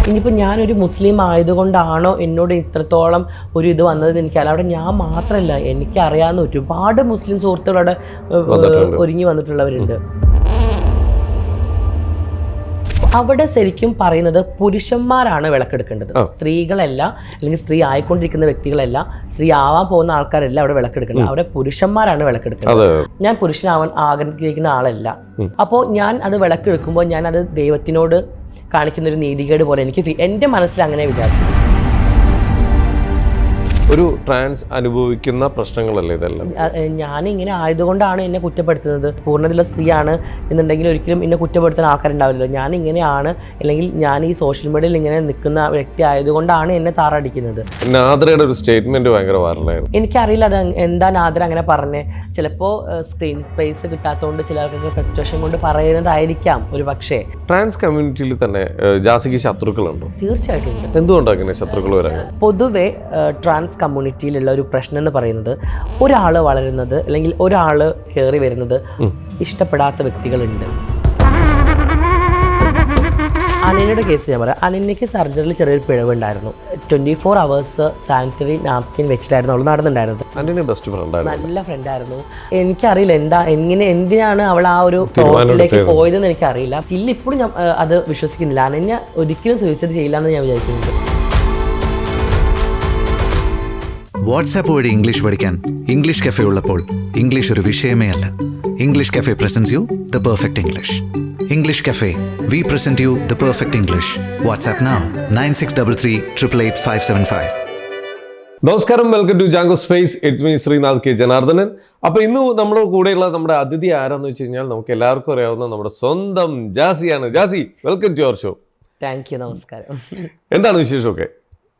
ഇനിയിപ്പോൾ ഞാനൊരു മുസ്ലിം ആയതുകൊണ്ടാണോ എന്നോട് ഇത്രത്തോളം ഒരു ഇത് വന്നത് എനിക്കല്ല. അവിടെ ഞാൻ മാത്രമല്ല, എനിക്കറിയാവുന്ന ഒരുപാട് മുസ്ലിം സുഹൃത്തുക്കളോട് ഒരുങ്ങി വന്നിട്ടുള്ളവരുണ്ട്. അവിടെ ശരിക്കും പറയുന്നത് പുരുഷന്മാരാണ് വിളക്കെടുക്കേണ്ടത്, സ്ത്രീകളല്ല, അല്ലെങ്കിൽ സ്ത്രീ ആയിക്കൊണ്ടിരിക്കുന്ന വ്യക്തികളല്ല, സ്ത്രീ ആവാൻ പോകുന്ന ആൾക്കാരല്ല അവിടെ വിളക്കെടുക്കേണ്ടത്. അവിടെ പുരുഷന്മാരാണ് വിളക്കെടുക്കേണ്ടത്. ഞാൻ പുരുഷനാവാൻ ആഗ്രഹിക്കുന്ന ആളല്ല. അപ്പോൾ ഞാൻ അത് വിളക്കെടുക്കുമ്പോൾ ഞാൻ അത് ദൈവത്തിനോട് കാണിക്കുന്ന ഒരു നീതികേട് പോലെ എനിക്ക് എൻ്റെ മനസ്സിൽ അങ്ങനെ വിചാരിച്ചു. ഒരു ട്രാൻസ് അനുഭവിക്കുന്ന പ്രശ്നങ്ങളല്ലേ ഇതെല്ലാം? ഞാനിങ്ങനെ ആയതുകൊണ്ടാണ് എന്നെ കുറ്റപ്പെടുത്തുന്നത്. പൂർണ്ണതയുള്ള സ്ത്രീയാണ് എന്നുണ്ടെങ്കിൽ ഒരിക്കലും എന്നെ കുറ്റപ്പെടുത്തുന്ന ആൾക്കാരുണ്ടാവില്ലല്ലോ. ഞാൻ ഇങ്ങനെയാണ്, അല്ലെങ്കിൽ ഞാൻ ഈ സോഷ്യൽ മീഡിയയിൽ ഇങ്ങനെ നിൽക്കുന്ന വ്യക്തി ആയതുകൊണ്ടാണ് എന്നെ താറടിക്കുന്നത്. നാദ്രയുടെ ഒരു സ്റ്റേറ്റ്മെന്റ് ഭയങ്കര വൈറലായിരുന്നു. എനിക്കറിയില്ല അത് എന്താ നാദ്ര അങ്ങനെ പറഞ്ഞേ. ചിലപ്പോൾ സ്ക്രീൻ സ്പേസ് കിട്ടാത്തതുകൊണ്ട് ചിലർക്ക് ഫ്രസ്ട്രേഷൻ കൊണ്ട് പറയുന്നതായിരിക്കാം ഒരു പക്ഷേ. ട്രാൻസ് കമ്മ്യൂണിറ്റിയിൽ തന്നെ ജാസിക്ക് ശത്രുക്കളുണ്ടോ? തീർച്ചയായിട്ടും ഉണ്ട്. എന്തുകൊണ്ടാണ് അങ്ങനെ ശത്രുക്കൾ വരാൻ? പൊതുവെ ട്രാൻസ് കമ്മ്യൂണിറ്റിയിലുള്ള ഒരു പ്രശ്നം എന്ന് പറയുന്നത്, ഒരാൾ വളരുന്നത് അല്ലെങ്കിൽ ഒരാൾ കയറി വരുന്നത് ഇഷ്ടപ്പെടാത്ത വ്യക്തികളുണ്ട്. അനന്യയുടെ കേസ് ഞാൻ പറയാം. അനന്യയ്ക്ക് സർജറിയിൽ ചെറിയൊരു പിഴവുണ്ടായിരുന്നു. 24 hours സാനിറ്ററി നാപ്കിൻ വെച്ചിട്ടായിരുന്നു അവൾ നടന്നിട്ടുണ്ടായിരുന്നത്. ബെസ്റ്റ് ഫ്രണ്ട്, നല്ല ഫ്രണ്ടായിരുന്നു. എനിക്കറിയില്ല എന്തിനാണ് അവൾ ആ ഒരു തോട്ടിലേക്ക് പോയതെന്ന് എനിക്കറിയില്ല. ഇപ്പോഴും ഞാൻ അത് വിശ്വസിക്കുന്നില്ല. അനന്യ ഒരിക്കലും സൂയിസൈഡ് ചെയ്യില്ല എന്ന് ഞാൻ വിചാരിക്കുന്നുണ്ട്. വാട്സാപ്പ് വഴി ഇംഗ്ലീഷ് പഠിക്കാൻ ഇംഗ്ലീഷ് കഫേ ഉള്ളപ്പോൾ ഇംഗ്ലീഷ് ഒരു വിഷയമേ അല്ല. English cafe presents you the perfect English. English cafe, we present you the perfect English. WhatsApp now 9633888575. നമസ്കാരം, welcome to Django space. It's me Sreenath K Janardhanan. അപ്പോൾ ഇന്ന് നമ്മുടെ കൂടെയുള്ള നമ്മുടെ അതിഥി ആരാന്ന് വെച്ച് കഴിഞ്ഞാൽ നമുക്ക് എല്ലാവർക്കും അറിയാവുന്ന നമ്മുടെ സ്വന്തം ജാസിയാണ്. Jasi, welcome to your show. Thank you. നമസ്കാരം. എന്താണ് വിശേഷമൊക്കെ?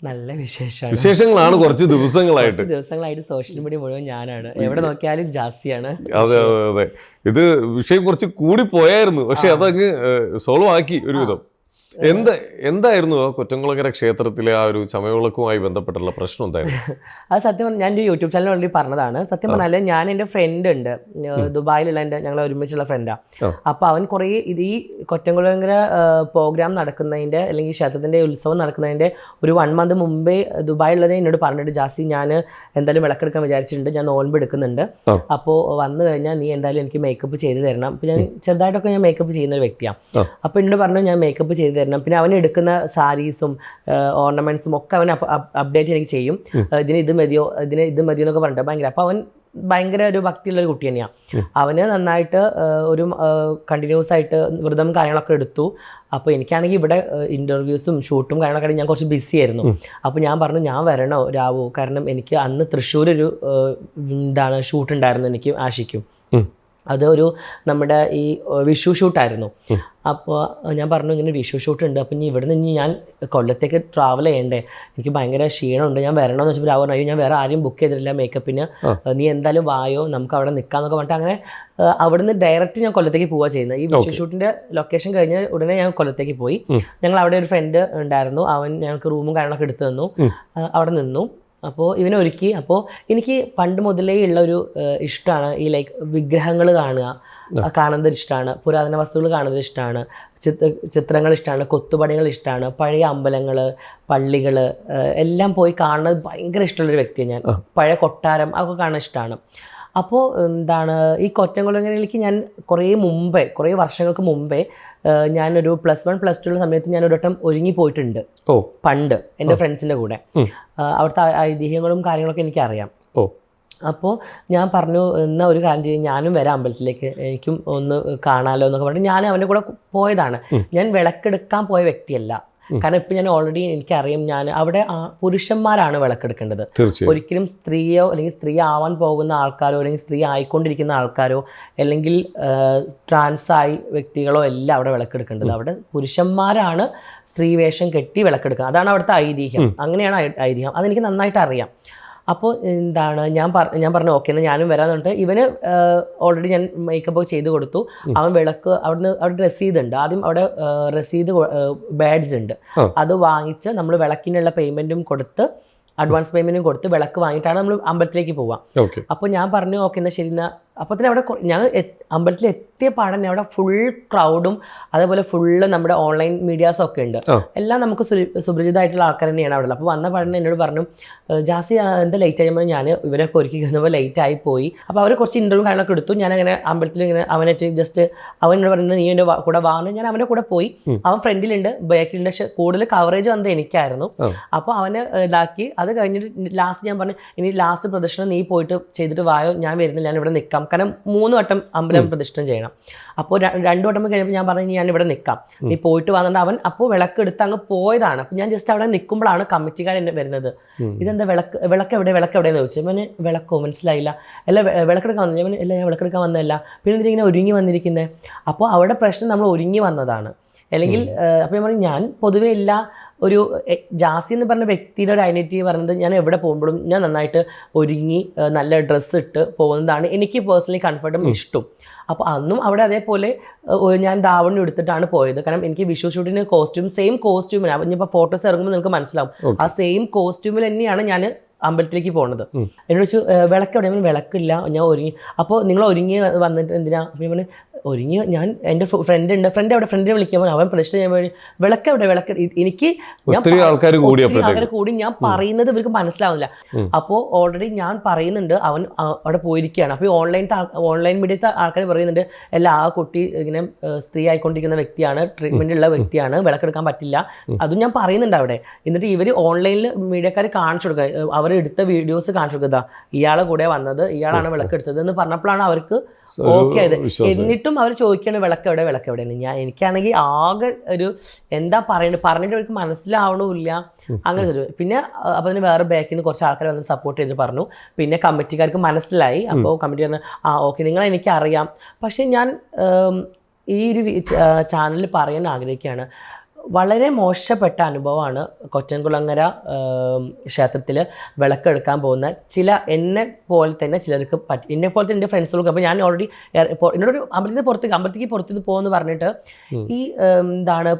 നല്ല വിശേഷമാണ്. വിശേഷങ്ങളാണ് കുറച്ച് ദിവസങ്ങളായിട്ട് സോഷ്യൽ മീഡിയ മുഴുവൻ ഞാനാണ്. എവിടെ നോക്കിയാലും ജാസിയാണ്. അതെ അതെ അതെ. ഇത് വിഷയം കുറച്ച് കൂടി പോയായിരുന്നു, പക്ഷെ അതങ്ങ് സോൾവ് ആക്കി ഒരുവിധം. എന്തായിരുന്നു ആ കൊറ്റംകുളങ്ങര ക്ഷേത്രത്തിലെ ആ ഒരു ചമയവിളക്കുമായി ബന്ധപ്പെട്ടുള്ള പ്രശ്നം എന്തായിരുന്നു? അത് സത്യം പറഞ്ഞാൽ ഞാൻ യൂട്യൂബ് ചാനൽ ഓൾറെഡി പറഞ്ഞതാണ്. സത്യം പറഞ്ഞാൽ ഞാൻ എൻ്റെ ഫ്രണ്ട് ഉണ്ട് ദുബായിലുള്ള, ഞങ്ങൾ ഒരുമിച്ചുള്ള ഫ്രണ്ടാണ്. അപ്പോൾ അവൻ കുറേ ഈ കൊറ്റംകുളങ്ങര പ്രോഗ്രാം നടക്കുന്നതിൻ്റെ അല്ലെങ്കിൽ ക്ഷേത്രത്തിൻ്റെ ഉത്സവം നടക്കുന്നതിൻ്റെ ഒരു 1 month മുമ്പേ ദുബായിലുള്ളത് എന്നോട് പറഞ്ഞിട്ട്, ജാസി ഞാൻ എന്തായാലും വിളക്കെടുക്കാൻ വിചാരിച്ചിട്ടുണ്ട്, ഞാൻ നോൻപ് എടുക്കുന്നുണ്ട്, അപ്പോൾ വന്നു കഴിഞ്ഞാൽ നീ എന്തായാലും എനിക്ക് മേക്കപ്പ് ചെയ്ത് തരണം. അപ്പോൾ ഞാൻ ചെറുതായിട്ടൊക്കെ ഞാൻ മേക്കപ്പ് ചെയ്യുന്ന ഒരു വ്യക്തിയാണ്. അപ്പോൾ എന്നോട് പറഞ്ഞു ഞാൻ മേക്കപ്പ് ചെയ്ത് തരണം. പിന്നെ അവൻ എടുക്കുന്ന സാരീസും ഓർണമെന്റ്സും ഒക്കെ അവൻ അപ്ഡേറ്റ് എനിക്ക് ചെയ്യും. ഇത് മതിയോ എന്നൊക്കെ പറഞ്ഞിട്ട് ഭയങ്കര. അപ്പോൾ അവൻ ഭയങ്കര ഒരു ഭക്തിയുള്ളൊരു കുട്ടി തന്നെയാണ്. അവന് നന്നായിട്ട് ഒരു കണ്ടിന്യൂസ് ആയിട്ട് വ്രതം കാര്യങ്ങളൊക്കെ എടുത്തു. അപ്പോൾ എനിക്കാണെങ്കിൽ ഇവിടെ ഇൻ്റർവ്യൂസും ഷൂട്ടും കാര്യങ്ങളൊക്കെ ഞാൻ കുറച്ച് ബിസി ആയിരുന്നു. അപ്പോൾ ഞാൻ പറഞ്ഞു ഞാൻ വരണോ രാവോ, കാരണം എനിക്ക് അന്ന് തൃശ്ശൂരൊരു ഷൂട്ട് ഉണ്ടായിരുന്നു എനിക്ക് ആഷിക്കും. അതൊരു നമ്മുടെ ഈ വിഷു ഷൂട്ടായിരുന്നു. അപ്പോൾ ഞാൻ പറഞ്ഞു ഇങ്ങനെ വിഷു ഷൂട്ട് ഉണ്ട്, അപ്പം ഇനി ഇവിടെ നിന്ന് ഞാൻ കൊല്ലത്തേക്ക് ട്രാവൽ ചെയ്യണ്ടേ, എനിക്ക് ഭയങ്കര ക്ഷീണമുണ്ട്, ഞാൻ വരണമെന്ന് വെച്ചപ്പോൾ രാവിലെ ഞാൻ വേറെ ആരും ബുക്ക് ചെയ്തിട്ടില്ല മേക്കപ്പിന്, നീ എന്തായാലും വായോ നമുക്ക് അവിടെ നിൽക്കാമെന്നൊക്കെ പറഞ്ഞിട്ട് അങ്ങനെ അവിടുന്ന് ഡയറക്റ്റ് ഞാൻ കൊല്ലത്തേക്ക് പോവുക ചെയ്യുന്നത്. ഈ വിഷു ഷൂട്ടിൻ്റെ ലൊക്കേഷൻ കഴിഞ്ഞ് ഉടനെ ഞാൻ കൊല്ലത്തേക്ക് പോയി. ഞങ്ങൾ അവിടെ ഒരു ഫ്രണ്ട് ഉണ്ടായിരുന്നു, അവൻ ഞങ്ങൾക്ക് റൂമും കാര്യങ്ങളൊക്കെ എടുത്തു തന്നു, അവിടെ നിന്നു. അപ്പോൾ ഇവനെ ഒരുക്കി. അപ്പോൾ എനിക്ക് പണ്ട് മുതലേ ഉള്ള ഒരു ഇഷ്ടമാണ് ഈ വിഗ്രഹങ്ങൾ കാണുന്നത് ഇഷ്ടമാണ്, പുരാതന വസ്തുക്കൾ കാണുന്നത് ഇഷ്ടമാണ്, ചിത്രങ്ങൾ ഇഷ്ടമാണ്, കൊത്തുപണികൾ ഇഷ്ടമാണ്, പഴയ അമ്പലങ്ങൾ, പള്ളികൾ എല്ലാം പോയി കാണുന്നത് ഭയങ്കര ഇഷ്ടമുള്ളൊരു വ്യക്തിയാണ് ഞാൻ. പഴയ കൊട്ടാരം അതൊക്കെ കാണാൻ ഇഷ്ടമാണ്. അപ്പോൾ ഈ കൊറ്റംകുളങ്ങരയിലേക്ക് ഞാൻ കുറേ വർഷങ്ങൾക്ക് മുമ്പേ ഞാനൊരു +1 +2 സമയത്ത് ഞാൻ ഒരു വട്ടം ഒരുങ്ങി പോയിട്ടുണ്ട് പണ്ട് എൻ്റെ ഫ്രണ്ട്സിൻ്റെ കൂടെ. അവിടുത്തെ ഐതിഹ്യങ്ങളും കാര്യങ്ങളൊക്കെ എനിക്കറിയാം. അപ്പോൾ ഞാൻ പറഞ്ഞു എന്നാൽ ഒരു കാര്യം ചെയ്യും, ഞാനും വരാം അമ്പലത്തിലേക്ക്, എനിക്കും ഒന്ന് കാണാമല്ലോ എന്നൊക്കെ പറഞ്ഞിട്ട് ഞാൻ അവൻ്റെ കൂടെ പോയതാണ്. ഞാൻ വിളക്കെടുക്കാൻ പോയ വ്യക്തിയല്ല. കാരണം ഇപ്പം ഞാൻ ഓൾറെഡി എനിക്കറിയാം, ഞാൻ അവിടെ പുരുഷന്മാരാണ് വിളക്കെടുക്കേണ്ടത്. ഒരിക്കലും സ്ത്രീയോ അല്ലെങ്കിൽ സ്ത്രീ ആവാൻ പോകുന്ന ആൾക്കാരോ അല്ലെങ്കിൽ സ്ത്രീ ആയിക്കൊണ്ടിരിക്കുന്ന ആൾക്കാരോ അല്ലെങ്കിൽ ട്രാൻസായി വ്യക്തികളോ എല്ലാം അവിടെ വിളക്കെടുക്കേണ്ടത്. അവിടെ പുരുഷന്മാരാണ് സ്ത്രീവേഷം കെട്ടി വിളക്കെടുക്കുക. അതാണ് അവിടുത്തെ ഐതിഹ്യം. അങ്ങനെയാണ് ഐതിഹ്യം. അതെനിക്ക് നന്നായിട്ട് അറിയാം. അപ്പോൾ ഞാൻ പറഞ്ഞു ഓക്കെ എന്നാൽ ഞാനും വരാമെന്ന് പറഞ്ഞിട്ട് ഇവന് ഓൾറെഡി ഞാൻ മേക്കപ്പ് ചെയ്ത് കൊടുത്തു. അവൻ വിളക്ക് അവിടെ രസീത് ഉണ്ട്, ആദ്യം അവിടെ രസീത് ബാഡ്സ് ഉണ്ട്, അത് വാങ്ങിച്ച് നമ്മൾ വിളക്കിനുള്ള പേയ്മെൻറ്റും കൊടുത്ത് അഡ്വാൻസ് പേയ്മെന്റും കൊടുത്ത് വിളക്ക് വാങ്ങിയിട്ടാണ് നമ്മൾ അമ്പലത്തിലേക്ക് പോവുക. ഓക്കെ. അപ്പോൾ ഞാൻ പറഞ്ഞു ഓക്കെ എന്നാൽ ശരി. അപ്പോൾ തന്നെ അവിടെ ഞങ്ങൾ അമ്പലത്തിൽ എത്തിയ പാടന്നെ അവിടെ ഫുൾ ക്രൗഡും അതേപോലെ ഫുള്ള് നമ്മുടെ ഓൺലൈൻ മീഡിയാസും ഒക്കെ ഉണ്ട്. എല്ലാം നമുക്ക് സുപരിചിതമായിട്ടുള്ള ആൾക്കാർ തന്നെയാണ് അവിടെ. അപ്പോൾ വന്ന പാടന്നെ എന്നോട് പറഞ്ഞു ജാസി എന്താ ലേറ്റ് ആയി. ഞാൻ ഇവരൊക്കെ ഒരുക്കി കഴിഞ്ഞപ്പോൾ ലേറ്റ് ആയി പോയി. അപ്പോൾ അവർ കുറച്ച് ഇൻ്റർവ്യൂ കാര്യങ്ങളൊക്കെ എടുത്തു. ഞാനങ്ങനെ അമ്പലത്തിൽ ഇങ്ങനെ അവനായിട്ട് ജസ്റ്റ് അവനോട് പറയുന്നത് നീ എൻ്റെ കൂടെ വാങ്ങുന്നു. ഞാൻ അവൻ്റെ കൂടെ പോയി. അവൻ ഫ്രണ്ടിലുണ്ട് ബാക്കിലുണ്ട്. പക്ഷെ കൂടുതൽ കവറേജ് വന്നത് എനിക്കായിരുന്നു. അപ്പോൾ അവനെ ഇതാക്കി. അത് കഴിഞ്ഞിട്ട് ലാസ്റ്റ് ഞാൻ പറഞ്ഞു ഇനി ലാസ്റ്റ് പ്രദക്ഷിണം നീ പോയിട്ട് ചെയ്തിട്ട് വായോ, ഞാൻ വരുന്നില്ല, ഞാൻ ഇവിടെ നിൽക്കാം. കാരണം 3 വട്ടം അമ്പലം പ്രദക്ഷിണം ചെയ്യണം. അപ്പോൾ 2 വട്ടം കഴിഞ്ഞപ്പോൾ ഞാൻ പറഞ്ഞു ഞാൻ ഇവിടെ നിൽക്കാം, നീ പോയിട്ട് വന്നിട്ട് അവൻ അപ്പോൾ വിളക്ക് എടുത്ത് അങ്ങ് പോയതാണ്. അപ്പോൾ ഞാൻ ജസ്റ്റ് അവിടെ നിൽക്കുമ്പോഴാണ് കമ്മിറ്റിക്കാരൻ വരുന്നത്. ഇതെന്താ വിളക്ക് എവിടെയെന്ന് ചോദിച്ചു. അവന് വിളക്കോ മനസ്സിലായില്ല. അല്ല വിളക്കെടുക്കാൻ വന്നു. ഞാൻ ഇല്ല ഞാൻ വിളക്കെടുക്കാൻ വന്നതല്ല. പിന്നെ ഇതിങ്ങനെ ഒരുങ്ങി വന്നിരിക്കുന്നത്. അപ്പോൾ അവിടെ പ്രശ്നം നമ്മൾ ഒരുങ്ങി വന്നതാണ്. അല്ലെങ്കിൽ അപ്പോൾ ഞാൻ പറഞ്ഞു ഞാൻ പൊതുവെ എല്ലാ ഒരു ജാസി എന്ന് പറഞ്ഞ വ്യക്തിയുടെ ഒരു ഐഡൻറ്റിറ്റി പറയുന്നത് ഞാൻ എവിടെ പോകുമ്പോഴും ഞാൻ നന്നായിട്ട് ഒരുങ്ങി നല്ല ഡ്രസ്സ് ഇട്ട് പോകുന്നതാണ് എനിക്ക് പേഴ്സണലി കംഫർട്ടും ഇഷ്ടം. അപ്പോൾ അന്നും അവിടെ അതേപോലെ ഞാൻ ധാവണി എടുത്തിട്ടാണ് പോയത്. കാരണം എനിക്ക് വിഷു ഷൂട്ടിന് സെയിം കോസ്റ്റ്യൂമിന് ഇനിയിപ്പോൾ ഫോട്ടോസ് ഇറങ്ങുമ്പോൾ നിങ്ങൾക്ക് മനസ്സിലാവും ആ സെയിം കോസ്റ്റ്യൂമിൽ തന്നെയാണ് ഞാൻ അമ്പലത്തിലേക്ക് പോകുന്നത്. എന്നോട് ചോദിച്ചു വിളക്ക് എവിടെ? വിളക്കില്ല, ഞാൻ ഒരുങ്ങി. അപ്പോൾ നിങ്ങൾ ഒരുങ്ങി വന്നിട്ട് എന്തിനാ? അപ്പോൾ ഒരുങ്ങി ഞാൻ എൻ്റെ ഫ്രണ്ട് അവിടെ ഫ്രണ്ടിനെ വിളിക്കുമ്പോൾ അവൻ പ്രശ്നം ചെയ്യാൻ വേണ്ടി വിളക്ക് എവിടെ? വിളക്ക് എനിക്ക് ആൾക്കാർ കൂടി ഞാൻ പറയുന്നത് ഇവർക്ക് മനസ്സിലാവുന്നില്ല. അപ്പോൾ ഓൾറെഡി ഞാൻ പറയുന്നുണ്ട് അവൻ അവിടെ പോയിരിക്കുകയാണ്. അപ്പോൾ ഓൺലൈൻ മീഡിയത്തെ ആൾക്കാർ പറയുന്നുണ്ട് എല്ലാ ആ കുട്ടി ഇങ്ങനെ സ്ത്രീ ആയിക്കൊണ്ടിരിക്കുന്ന വ്യക്തിയാണ്, ട്രീറ്റ്മെൻ്റ് ഉള്ള വ്യക്തിയാണ്, വിളക്കെടുക്കാൻ പറ്റില്ല. അതും ഞാൻ പറയുന്നുണ്ട് അവിടെ. എന്നിട്ട് ഇവർ ഓൺലൈനിൽ മീഡിയക്കാർ കാണിച്ചു കൊടുക്കുക, അവർ എടുത്ത വീഡിയോസ് കാണിച്ചു കൊടുക്കുക, ഇയാളെ കൂടെ വന്നത്, ഇയാളാണ് വിളക്കെടുത്തത് എന്ന് പറഞ്ഞപ്പോഴാണ് അവർക്ക് ഓക്കെ ആയത്. എന്നിട്ടും അവർ ചോദിക്കുകയാണ് വിളക്ക് എവിടെയെന്ന്. എനിക്കാണെങ്കിൽ ആകെ ഒരു എന്താ പറഞ്ഞിട്ട് അവർക്ക് മനസ്സിലാവണമില്ല. അങ്ങനെ പിന്നെ അപ്പോൾ അതിന് വേറെ ബാക്കിൽ നിന്ന് കുറച്ച് ആൾക്കാർ വന്ന് സപ്പോർട്ട് ചെയ്ത് പറഞ്ഞു. പിന്നെ കമ്മിറ്റിക്കാർക്ക് മനസ്സിലായി. അപ്പോൾ കമ്മിറ്റി പറഞ്ഞു ഓക്കെ നിങ്ങൾ എനിക്കറിയാം. പക്ഷേ ഞാൻ ഈ ഒരു ചാനലിൽ പറയാൻ ആഗ്രഹിക്കുകയാണ്, വളരെ മോശപ്പെട്ട അനുഭവമാണ് കൊറ്റൻകുളങ്ങര ക്ഷേത്രത്തിൽ വിളക്കെടുക്കാൻ പോകുന്ന എന്നെ പോലെ തന്നെ ചിലർക്ക് എന്നെ പോലെ തന്നെ എൻ്റെ ഫ്രണ്ട്സുകൾക്ക്. അപ്പോൾ ഞാൻ ഓൾറെഡി എന്നോടൊരു അമ്പലത്തേക്ക് പുറത്തേക്ക് പോകുമെന്ന് പറഞ്ഞിട്ട് ഈ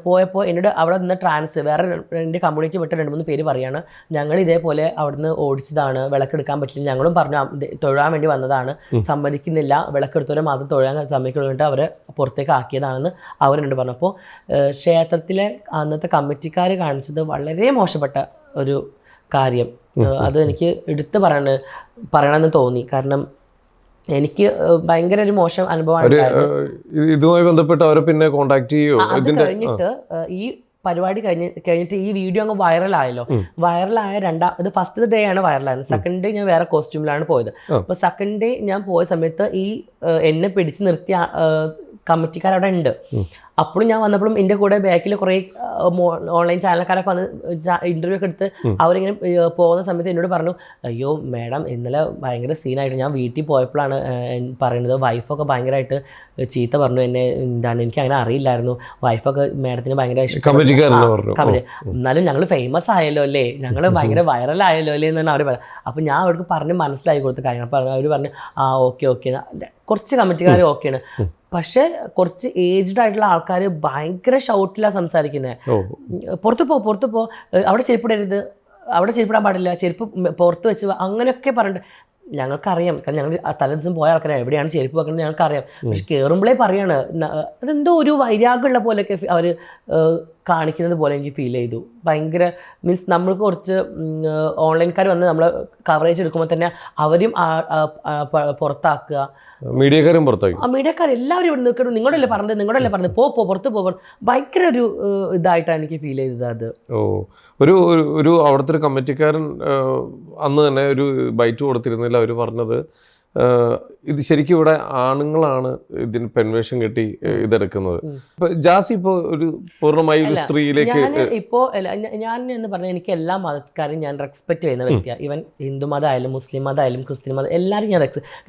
പോയപ്പോൾ എന്നോട് അവിടെ നിന്ന് വേറെ എൻ്റെ കമ്മ്യൂണിറ്റി വിട്ട് 2-3 പേര് പറയാണ് ഞങ്ങൾ ഇതേപോലെ അവിടുന്ന് ഓടിച്ചതാണ്, വിളക്കെടുക്കാൻ പറ്റില്ല. ഞങ്ങളും പറഞ്ഞു തൊഴാൻ വേണ്ടി വന്നതാണ്, സമ്മതിക്കുന്നില്ല, വിളക്കെടുത്തവരെ മാത്രം തൊഴാൻ സമ്മതിക്കുന്നുണ്ട്, അവരെ പുറത്തേക്ക് ആക്കിയതാണെന്ന് അവരെന്നോട് പറഞ്ഞു. അപ്പോൾ ക്ഷേത്രത്തിലെ അന്നത്തെ കമ്മിറ്റിക്കാർ കാണിച്ചത് വളരെ മോശപ്പെട്ട ഒരു കാര്യം. അത് എനിക്ക് എടുത്ത് പറയണമെന്ന് തോന്നി. കാരണം എനിക്ക് ഭയങ്കര ഒരു മോശം അനുഭവമാണ്. ഇതുമായി ബന്ധപ്പെട്ട് അവരെ പിന്നെ കോണ്ടാക്ട് ചെയ്യോ? കഴിഞ്ഞിട്ട് ഈ പരിപാടി കഴിഞ്ഞിട്ട് ഈ വീഡിയോ അങ്ങ് വൈറലായല്ലോ. വൈറലായ ഇത് ഫസ്റ്റ് ഡേ ആണ് വൈറലായത്. സെക്കൻഡ് ഡേ ഞാൻ വേറെ കോസ്റ്റ്യൂമിലാണ് പോയത്. അപ്പോൾ സെക്കൻഡ് ഡേ ഞാൻ പോയ സമയത്ത് ഈ എന്നെ പിടിച്ച് നിർത്തിയ കമ്മിറ്റിക്കാരവിടെ ഉണ്ട്. അപ്പോഴും ഞാൻ വന്നപ്പോഴും എൻ്റെ കൂടെ ബാക്കിൽ കുറേ ഓൺലൈൻ ചാനൽക്കാരൊക്കെ വന്ന് ഇൻ്റർവ്യൂ ഒക്കെ എടുത്ത് അവരിങ്ങനെ പോകുന്ന സമയത്ത് എന്നോട് പറഞ്ഞു അയ്യോ മാഡം ഇന്നലെ ഭയങ്കര സീനായിട്ട് ഞാൻ വീട്ടിൽ പോയപ്പോഴാണ് പറയുന്നത് വൈഫൊക്കെ ഭയങ്കരമായിട്ട് ചീത്ത പറഞ്ഞു എന്നെ. എനിക്ക് അങ്ങനെ അറിയില്ലായിരുന്നു, വൈഫൊക്കെ മാഡത്തിന് ഭയങ്കര ഇഷ്ടം. എന്നാലും ഞങ്ങൾ ഫേമസ് ആയല്ലോ അല്ലേ, ഞങ്ങൾ ഭയങ്കര വൈറലായല്ലോ അല്ലേ എന്നാണ് അവർ പറയുന്നത്. അപ്പോൾ ഞാൻ അവർക്ക് പറഞ്ഞ് മനസ്സിലാക്കി കൊടുത്ത കാര്യങ്ങൾ. അപ്പോൾ അവർ പറഞ്ഞു ഓക്കെ കുറച്ച് കമ്മിറ്റിക്കാർ ഓക്കെയാണ്. പക്ഷെ കുറച്ച് ഏജ്ഡ് ആയിട്ടുള്ള ആൾക്കാർ ഭയങ്കര ഷൗട്ടിലാണ് സംസാരിക്കുന്നത്. പുറത്തു പോ, അവിടെ ചെരുപ്പിടരുത്, അവിടെ ചെരുപ്പിടാൻ പാടില്ല, ചെരുപ്പ് പുറത്ത് വെച്ച് അങ്ങനെയൊക്കെ പറഞ്ഞിട്ട് ഞങ്ങൾക്കറിയാം. കാരണം ഞങ്ങൾ തലേദിവസം പോയ ആൾക്കാരാണ് എവിടെയാണ് ചെരുപ്പ് വെക്കുന്നത് ഞങ്ങൾക്കറിയാം. പക്ഷെ കയറുമ്പോഴേ പറയാണ് അതെന്തോ ഒരു വൈരാഗ്യമുള്ള പോലെയൊക്കെ അവർ കാണിക്കുന്നത് പോലെ എനിക്ക് ഫീൽ ചെയ്തു. ഭയങ്കര മീൻസ് നമ്മൾക്ക് കുറച്ച് ഓൺലൈൻകാർ വന്ന് നമ്മൾ കവറേജ് എടുക്കുമ്പോൾ തന്നെ അവരും പുറത്താക്കുക, മീഡിയക്കാരും പുറത്താക്കി. മീഡിയക്കാർ എല്ലാവരും ഇവിടെ നിൽക്കണം, നിങ്ങളല്ലേ പറഞ്ഞത് പുറത്ത് പോകാൻ ഭയങ്കര ഒരു ഇതായിട്ടാണ് എനിക്ക് ഫീൽ ചെയ്തത്. അത് ഒരു അവിടുത്തെ ഒരു കമ്മിറ്റിക്കാരൻ അന്ന് തന്നെ ഒരു ബൈറ്റ് കൊടുത്തിരുന്നില്ല. അവർ പറഞ്ഞത് ഇത് ശരിക്കും ഇവിടെ ആണുങ്ങളാണ് ഇതിന് പെൻവേഷം കെട്ടി ഇതെടുക്കുന്നത്. ഇപ്പൊ ജാസി ഇപ്പോൾ ഒരു പൂർണ്ണമായി ഒരു സ്ത്രീയിലേക്ക് ഞാൻ എന്ന് പറഞ്ഞാൽ എനിക്ക് എല്ലാ മതക്കാരെയും ഞാൻ റെസ്പെക്ട് ചെയ്യുന്ന വ്യക്തിയാണ്. ഈവൻ ഹിന്ദു മതമായാലും മുസ്ലിം മതമായാലും ക്രിസ്ത്യൻ മതം എല്ലാവരും ഞാൻ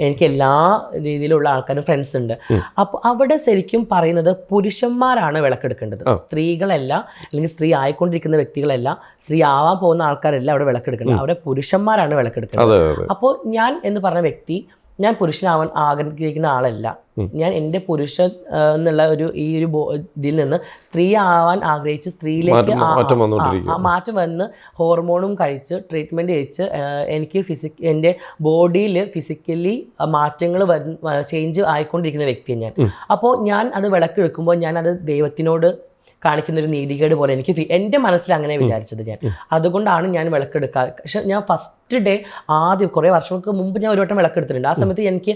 എനിക്ക് എല്ലാ രീതിയിലുള്ള ആൾക്കാരും ഫ്രണ്ട്സ് ഉണ്ട്. അപ്പോൾ അവിടെ ശരിക്കും പറയുന്നത് പുരുഷന്മാരാണ് വിളക്കെടുക്കേണ്ടത്, സ്ത്രീകളല്ല, അല്ലെങ്കിൽ സ്ത്രീ ആയിക്കൊണ്ടിരിക്കുന്ന വ്യക്തികളല്ല, സ്ത്രീ ആവാൻ പോകുന്ന ആൾക്കാരല്ല അവിടെ വിളക്കെടുക്കേണ്ടത്, അവിടെ പുരുഷന്മാരാണ് വിളക്കെടുക്കേണ്ടത്. അപ്പോൾ ഞാൻ എന്ന് പറഞ്ഞ വ്യക്തി ഞാൻ പുരുഷനാവാൻ ആഗ്രഹിക്കുന്ന ആളല്ല. ഞാൻ എൻ്റെ പുരുഷൻ എന്നുള്ള ഈ ഒരു ഇതിൽ നിന്ന് സ്ത്രീ ആവാൻ ആഗ്രഹിച്ച് സ്ത്രീയിലേക്ക് മാറ്റം വന്ന് ഹോർമോണും കഴിച്ച് ട്രീറ്റ്മെൻറ്റ് കഴിച്ച് എനിക്ക് എൻ്റെ ബോഡിയിൽ ഫിസിക്കലി മാറ്റങ്ങൾ ചേഞ്ച് ആയിക്കൊണ്ടിരിക്കുന്ന വ്യക്തിയാണ് ഞാൻ. അപ്പോൾ ഞാൻ അത് വിളക്കെടുക്കുമ്പോൾ ഞാനത് ദൈവത്തിനോട് കാണിക്കുന്നൊരു നീതികേട് പോലെ എനിക്ക് എൻ്റെ മനസ്സിൽ അങ്ങനെ വിചാരിച്ചത് ഞാൻ. അതുകൊണ്ടാണ് ഞാൻ വിളക്കെടുക്കുക. പക്ഷെ ഞാൻ ഫസ്റ്റ് ഡേ ആദ്യം കുറേ വർഷങ്ങൾക്ക് മുമ്പ് ഞാൻ ഒരു വട്ടം വിളക്കെടുത്തിട്ടുണ്ട്. ആ സമയത്ത് എനിക്ക്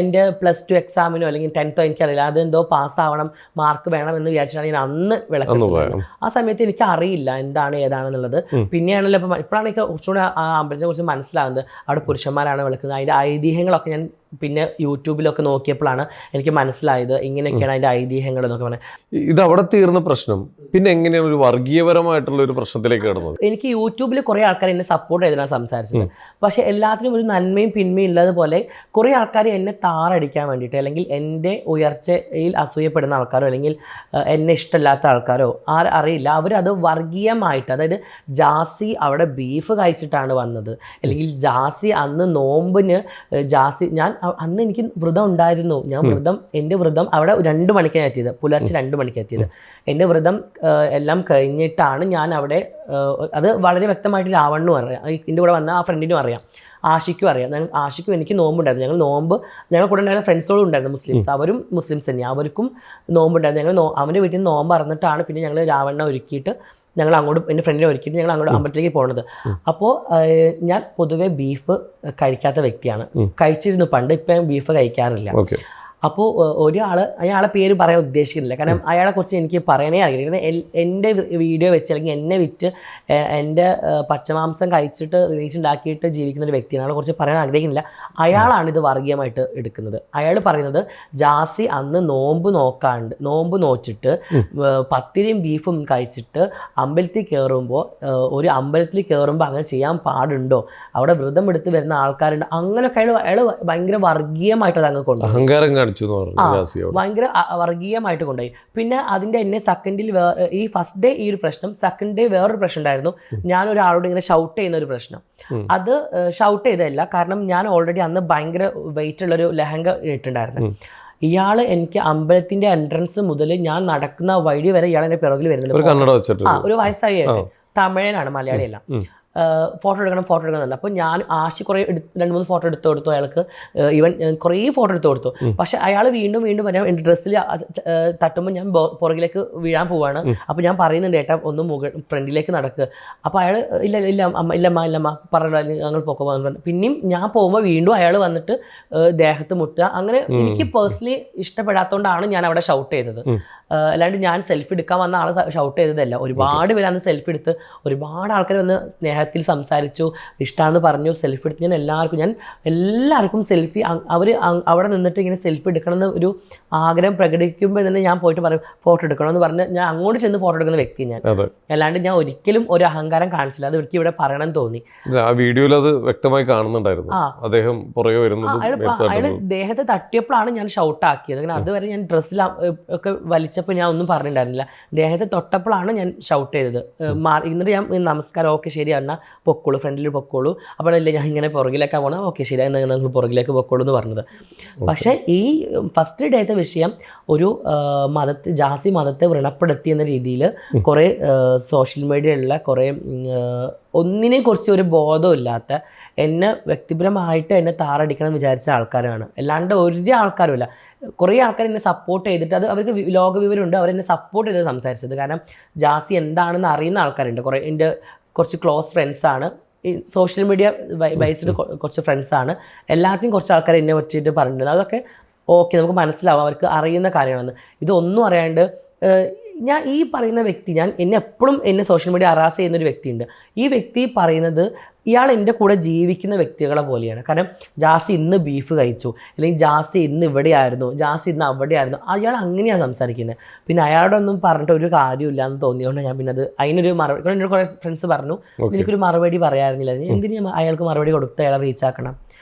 എൻ്റെ +2 എക്സാമിനോ അല്ലെങ്കിൽ 10th എനിക്കറിയില്ല, അതെന്തോ പാസ്സാവണം, മാർക്ക് വേണം എന്ന് വിചാരിച്ചിട്ടാണ് ഞാൻ അന്ന് വിളക്കെടുത്തത്. ആ സമയത്ത് എനിക്ക് അറിയില്ല എന്താണ് ഏതാണെന്നുള്ളത്. പിന്നെയാണല്ലോ ഇപ്പോഴാണ് എനിക്ക് കുറച്ചുകൂടെ ആ അമ്പലത്തിനെ കുറിച്ച് മനസ്സിലാകുന്നത്. അവിടെ പുരുഷന്മാരാണ് വിളക്കുന്നത്. അതിൻ്റെ ഐതിഹ്യങ്ങളൊക്കെ ഞാൻ പിന്നെ യൂട്യൂബിലൊക്കെ നോക്കിയപ്പോഴാണ് എനിക്ക് മനസ്സിലായത് ഇങ്ങനെയൊക്കെയാണ് അതിൻ്റെ ഐതിഹ്യങ്ങൾ എന്നൊക്കെ പറഞ്ഞത്. ഇത് അവിടെ തീർന്ന പ്രശ്നം പിന്നെ എങ്ങനെയാണ് ഒരു വർഗീയപരമായിട്ടുള്ള ഒരു പ്രശ്നത്തിലേക്ക് കടന്നത്? എനിക്ക് യൂട്യൂബിൽ കുറേ ആൾക്കാർ എന്നെ സപ്പോർട്ട് ചെയ്തിട്ടാണ് സംസാരിച്ചത്. പക്ഷെ എല്ലാത്തിനും ഒരു നന്മയും പിന്മയും ഉള്ളതുപോലെ കുറേ ആൾക്കാർ എന്നെ താറടിക്കാൻ വേണ്ടിയിട്ട് അല്ലെങ്കിൽ എൻ്റെ ഉയർച്ചയിൽ അസൂയപ്പെടുന്ന ആൾക്കാരോ അല്ലെങ്കിൽ എന്നെ ഇഷ്ടമില്ലാത്ത ആൾക്കാരോ അറിയില്ല, അവരത് വർഗീയമായിട്ട്, അതായത് ജാസി അവിടെ ബീഫ് കഴിച്ചിട്ടാണ് വന്നത്, അല്ലെങ്കിൽ ജാസി അന്ന് നോമ്പിന് ഞാൻ അന്ന് എനിക്ക് വ്രതം ഉണ്ടായിരുന്നു. എൻ്റെ വ്രതം അവിടെ 2 മണിക്കാണ് എത്തിയത്, പുലർച്ചെ 2 മണിക്ക് എത്തിയത്. എൻ്റെ വ്രതം എല്ലാം കഴിഞ്ഞിട്ടാണ് ഞാൻ അവിടെ, അത് വളരെ വ്യക്തമായിട്ട് രാവണ്ണും അറിയാം, എൻ്റെ കൂടെ വന്ന ആ ഫ്രണ്ടിനും അറിയാം, ആഷിക്കും അറിയാം. ആഷിക്കും എനിക്ക് നോമ്പുണ്ടായിരുന്നു. ഞങ്ങൾ കൂടെ ഉണ്ടായിരുന്ന ഫ്രണ്ട്സുകളും ഉണ്ടായിരുന്നു മുസ്ലിംസ്, അവരും മുസ്ലിംസ് തന്നെയാണ്, അവർക്കും നോമ്പുണ്ടായിരുന്നു. അവൻ്റെ വീട്ടിൽ നിന്ന് നോമ്പ് അറിഞ്ഞിട്ടാണ് പിന്നെ ഞങ്ങൾ രാവണ്ണ ഒരുക്കിയിട്ട് ഞങ്ങൾ അങ്ങോട്ട്, എൻ്റെ ഫ്രണ്ടിനെ ഒരുക്കിയിട്ട് ഞങ്ങൾ അങ്ങോട്ട് അമ്പലത്തിലേക്ക് പോകുന്നത്. അപ്പോൾ ഞാൻ പൊതുവെ ബീഫ് കഴിക്കാത്ത വ്യക്തിയാണ്, കഴിച്ചിരുന്നു പണ്ട്, ഇപ്പം ബീഫ് കഴിക്കാറില്ല. അപ്പോൾ അയാളെ പേര് പറയാൻ ഉദ്ദേശിക്കുന്നില്ല, കാരണം അയാളെക്കുറിച്ച് എനിക്ക് പറയാനേ അറിയില്ല. കാരണം എൻ്റെ വീഡിയോ വെച്ച് അല്ലെങ്കിൽ എന്നെ വിറ്റ് എൻ്റെ പച്ചമാംസം കഴിച്ചിട്ട് റീച്ച് ഉണ്ടാക്കിയിട്ട് ജീവിക്കുന്ന ഒരു വ്യക്തിയാണ്. അയാളെക്കുറിച്ച് പറയാൻ ആഗ്രഹിക്കുന്നില്ല. അയാളാണ് ഇത് വർഗീയമായിട്ട് എടുക്കുന്നത്. അയാൾ പറയുന്നത് ജാസി അന്ന് നോമ്പ് നോച്ചിട്ട് പത്തിരിയും ബീഫും കഴിച്ചിട്ട് അമ്പലത്തിൽ കയറുമ്പോൾ, ഒരു അമ്പലത്തിൽ കയറുമ്പോൾ അങ്ങനെ ചെയ്യാൻ പാടുണ്ടോ, അവിടെ വ്രതം എടുത്ത് വരുന്ന ആൾക്കാരുണ്ട്, അങ്ങനെയൊക്കെ അയാൾ ഭയങ്കര വർഗീയമായിട്ട് അത് അങ്ങ് കൊണ്ടുപോകും, ഭയങ്കര വർഗീയമായിട്ട് കൊണ്ടുപോയി. പിന്നെ അതിൻ്റെ എന്നെ സെക്കൻഡിൽ ഈ ഫസ്റ്റ് ഡേ ഈ ഒരു പ്രശ്നം, സെക്കൻഡ് ഡേ വേറൊരു പ്രശ്നം ഉണ്ടായിരുന്നു. ഞാനൊരാളോട് ഇങ്ങനെ ഷൗട്ട് ചെയ്യുന്ന ഒരു പ്രശ്നം. അത് ഷൗട്ട് ചെയ്തതല്ല, കാരണം ഞാൻ ഓൾറെഡി അന്ന് ഭയങ്കര വെയിറ്റ് ഉള്ളൊരു ലെഹങ്ക ഇട്ടുണ്ടായിരുന്നു. ഇയാൾ എനിക്ക് അമ്പലത്തിന്റെ എൻട്രൻസ് മുതൽ ഞാൻ നടക്കുന്ന വഴി വരെ ഇയാൾ എൻ്റെ പിറകിൽ വരുന്നുണ്ട്. ഒരു വയസ്സായി, തമിഴനാണ്, മലയാളിയല്ല. ഫോട്ടോ എടുക്കണം. അപ്പോൾ ഞാൻ ആശി കുറേ 2-3 ഫോട്ടോ എടുത്ത് കൊടുത്തു അയാൾക്ക്, ഈവൻ കുറേ ഫോട്ടോ എടുത്ത് കൊടുത്തു. പക്ഷെ അയാൾ വീണ്ടും വരാൻ എൻ്റെ ഡ്രസ്സിൽ തട്ടുമ്പോൾ ഞാൻ പുറകിലേക്ക് വീഴാൻ പോവാണ്. അപ്പോൾ ഞാൻ പറയുന്നുണ്ട്, ഏട്ടാ ഒന്ന് ഫ്രണ്ടിലേക്ക് നടക്കുക. അപ്പോൾ അയാൾ ഇല്ലമ്മ പറഞ്ഞ ഞങ്ങൾ പൊക്കോ. പിന്നെയും ഞാൻ പോകുമ്പോൾ വീണ്ടും അയാൾ വന്നിട്ട് ദേഹത്ത് മുട്ടുക. അങ്ങനെ എനിക്ക് പേഴ്സണലി ഇഷ്ടപ്പെടാത്തതുകൊണ്ടാണ് ഞാൻ അവിടെ ഷൗട്ട് ചെയ്തത്. അല്ലാണ്ട് ഞാൻ സെൽഫി എടുക്കാൻ വന്ന ആളെ ഷൗട്ട് ചെയ്തതല്ല. ഒരുപാട് പേര് അന്ന് സെൽഫി എടുത്ത്, ഒരുപാട് ആൾക്കാർ വന്ന് സ്നേഹത്തിൽ സംസാരിച്ചു, ഇഷ്ടമാണെന്ന് പറഞ്ഞു, സെൽഫി എടുത്ത്. ഞാൻ എല്ലാവർക്കും സെൽഫി, അവർ അവിടെ നിന്നിട്ട് ഇങ്ങനെ സെൽഫി എടുക്കണമെന്ന് ഒരു ആഗ്രഹം പ്രകടിപ്പിക്കുമ്പോൾ തന്നെ ഞാൻ പോയിട്ട് പറയും ഫോട്ടോ എടുക്കണമെന്ന് പറഞ്ഞ് ഞാൻ അങ്ങോട്ട് ചെന്ന് ഫോട്ടോ എടുക്കുന്ന വ്യക്തി ഞാൻ. അല്ലാണ്ട് ഞാൻ ഒരിക്കലും ഒരു അഹങ്കാരം കാണിച്ചില്ല. അത് ഒരിക്കലും ഇവിടെ പറയണം തോന്നി. വീഡിയോയിൽ അത് വ്യക്തമായി കാണുന്നുണ്ടായിരുന്നു. അയാൾ ദേഹത്തെ തട്ടിയപ്പോഴാണ് ഞാൻ ഷൗട്ട് ആക്കിയത്. അങ്ങനെ അതുവരെ ഞാൻ ഡ്രസ്സിൽ ഒക്കെ വലിച്ചപ്പോൾ ഞാൻ ഒന്നും പറഞ്ഞിട്ടുണ്ടായിരുന്നില്ല. ദേഹത്തെ തൊട്ടപ്പോഴാണ് ഞാൻ ഷൗട്ട് ചെയ്തത്. എന്നിട്ട് ഞാൻ നമസ്കാരം, ഓക്കെ ശരി എന്നാൽ പൊക്കോളൂ, ഫ്രണ്ടിൽ പൊക്കോളൂ. അപ്പോഴല്ലേ ഞാൻ ഇങ്ങനെ പുറകിലേക്കാണ് പോകണം, ഓക്കെ ശരി നിങ്ങൾ പുറകിലേക്ക് പൊക്കോളൂ എന്ന് പറഞ്ഞത്. പക്ഷേ ഈ ഫസ്റ്റ് ഡേത്തെ വിഷയം ഒരു ജാസി മതത്തെ വ്രണപ്പെടുത്തി എന്ന രീതിയിൽ കുറേ സോഷ്യൽ മീഡിയയിലുള്ള കുറേ ഒന്നിനെ കുറിച്ച് ഒരു ബോധമില്ലാത്ത, എന്നെ വ്യക്തിപരമായിട്ട് എന്നെ താറടിക്കണം എന്ന് വിചാരിച്ച ആൾക്കാരാണ്. അല്ലാണ്ട് ഒരു ആൾക്കാരുമില്ല. കുറേ ആൾക്കാർ എന്നെ സപ്പോർട്ട് ചെയ്തിട്ട്, അത് അവർക്ക് ലോകവിവരമുണ്ട്, അവരെന്നെ സപ്പോർട്ട് ചെയ്ത് സംസാരിച്ചത്. കാരണം ജാസി എന്താണെന്ന് അറിയുന്ന ആൾക്കാരുണ്ട്. എൻ്റെ കുറച്ച് ക്ലോസ് ഫ്രണ്ട്സാണ്, ഈ സോഷ്യൽ മീഡിയ ബേസ്ഡ് കുറച്ച് ഫ്രണ്ട്സാണ്. എല്ലാത്തിനും കുറച്ച് ആൾക്കാർ എന്നെ വെച്ചിട്ട് പറഞ്ഞിട്ടുണ്ട്. അതൊക്കെ ഓക്കെ, നമുക്ക് മനസ്സിലാവും, അവർക്ക് അറിയുന്ന കാര്യങ്ങളാണ്. ഇതൊന്നും അറിയാണ്ട് ഞാൻ ഈ പറയുന്ന വ്യക്തി, എന്നെ സോഷ്യൽ മീഡിയ ഹറാസ് ചെയ്യുന്നൊരു വ്യക്തിയുണ്ട്. ഈ വ്യക്തി പറയുന്നത് ഇയാൾ എൻ്റെ കൂടെ ജീവിക്കുന്ന വ്യക്തികളെ പോലെയാണ്. കാരണം ജാസി ഇന്ന് ബീഫ് കഴിച്ചു, അല്ലെങ്കിൽ ജാസി ഇന്ന് ഇവിടെയായിരുന്നു, ജാസി ഇന്ന് അവിടെയായിരുന്നു, അയാൾ അങ്ങനെയാണ് സംസാരിക്കുന്നത്. പിന്നെ അയാളോടൊന്നും പറഞ്ഞിട്ട് ഒരു കാര്യമില്ല എന്ന് തോന്നിയതുകൊണ്ട് ഞാൻ പിന്നെ അതിനൊരു മറുപടി, എന്നോട് കുറേ ഫ്രണ്ട്സ് പറഞ്ഞു എനിക്കൊരു മറുപടി പറയാമായിരുന്നില്ല, എന്തിനും അയാൾക്ക് മറുപടി കൊടുത്ത് അയാളെ റീച്ചാക്കണം,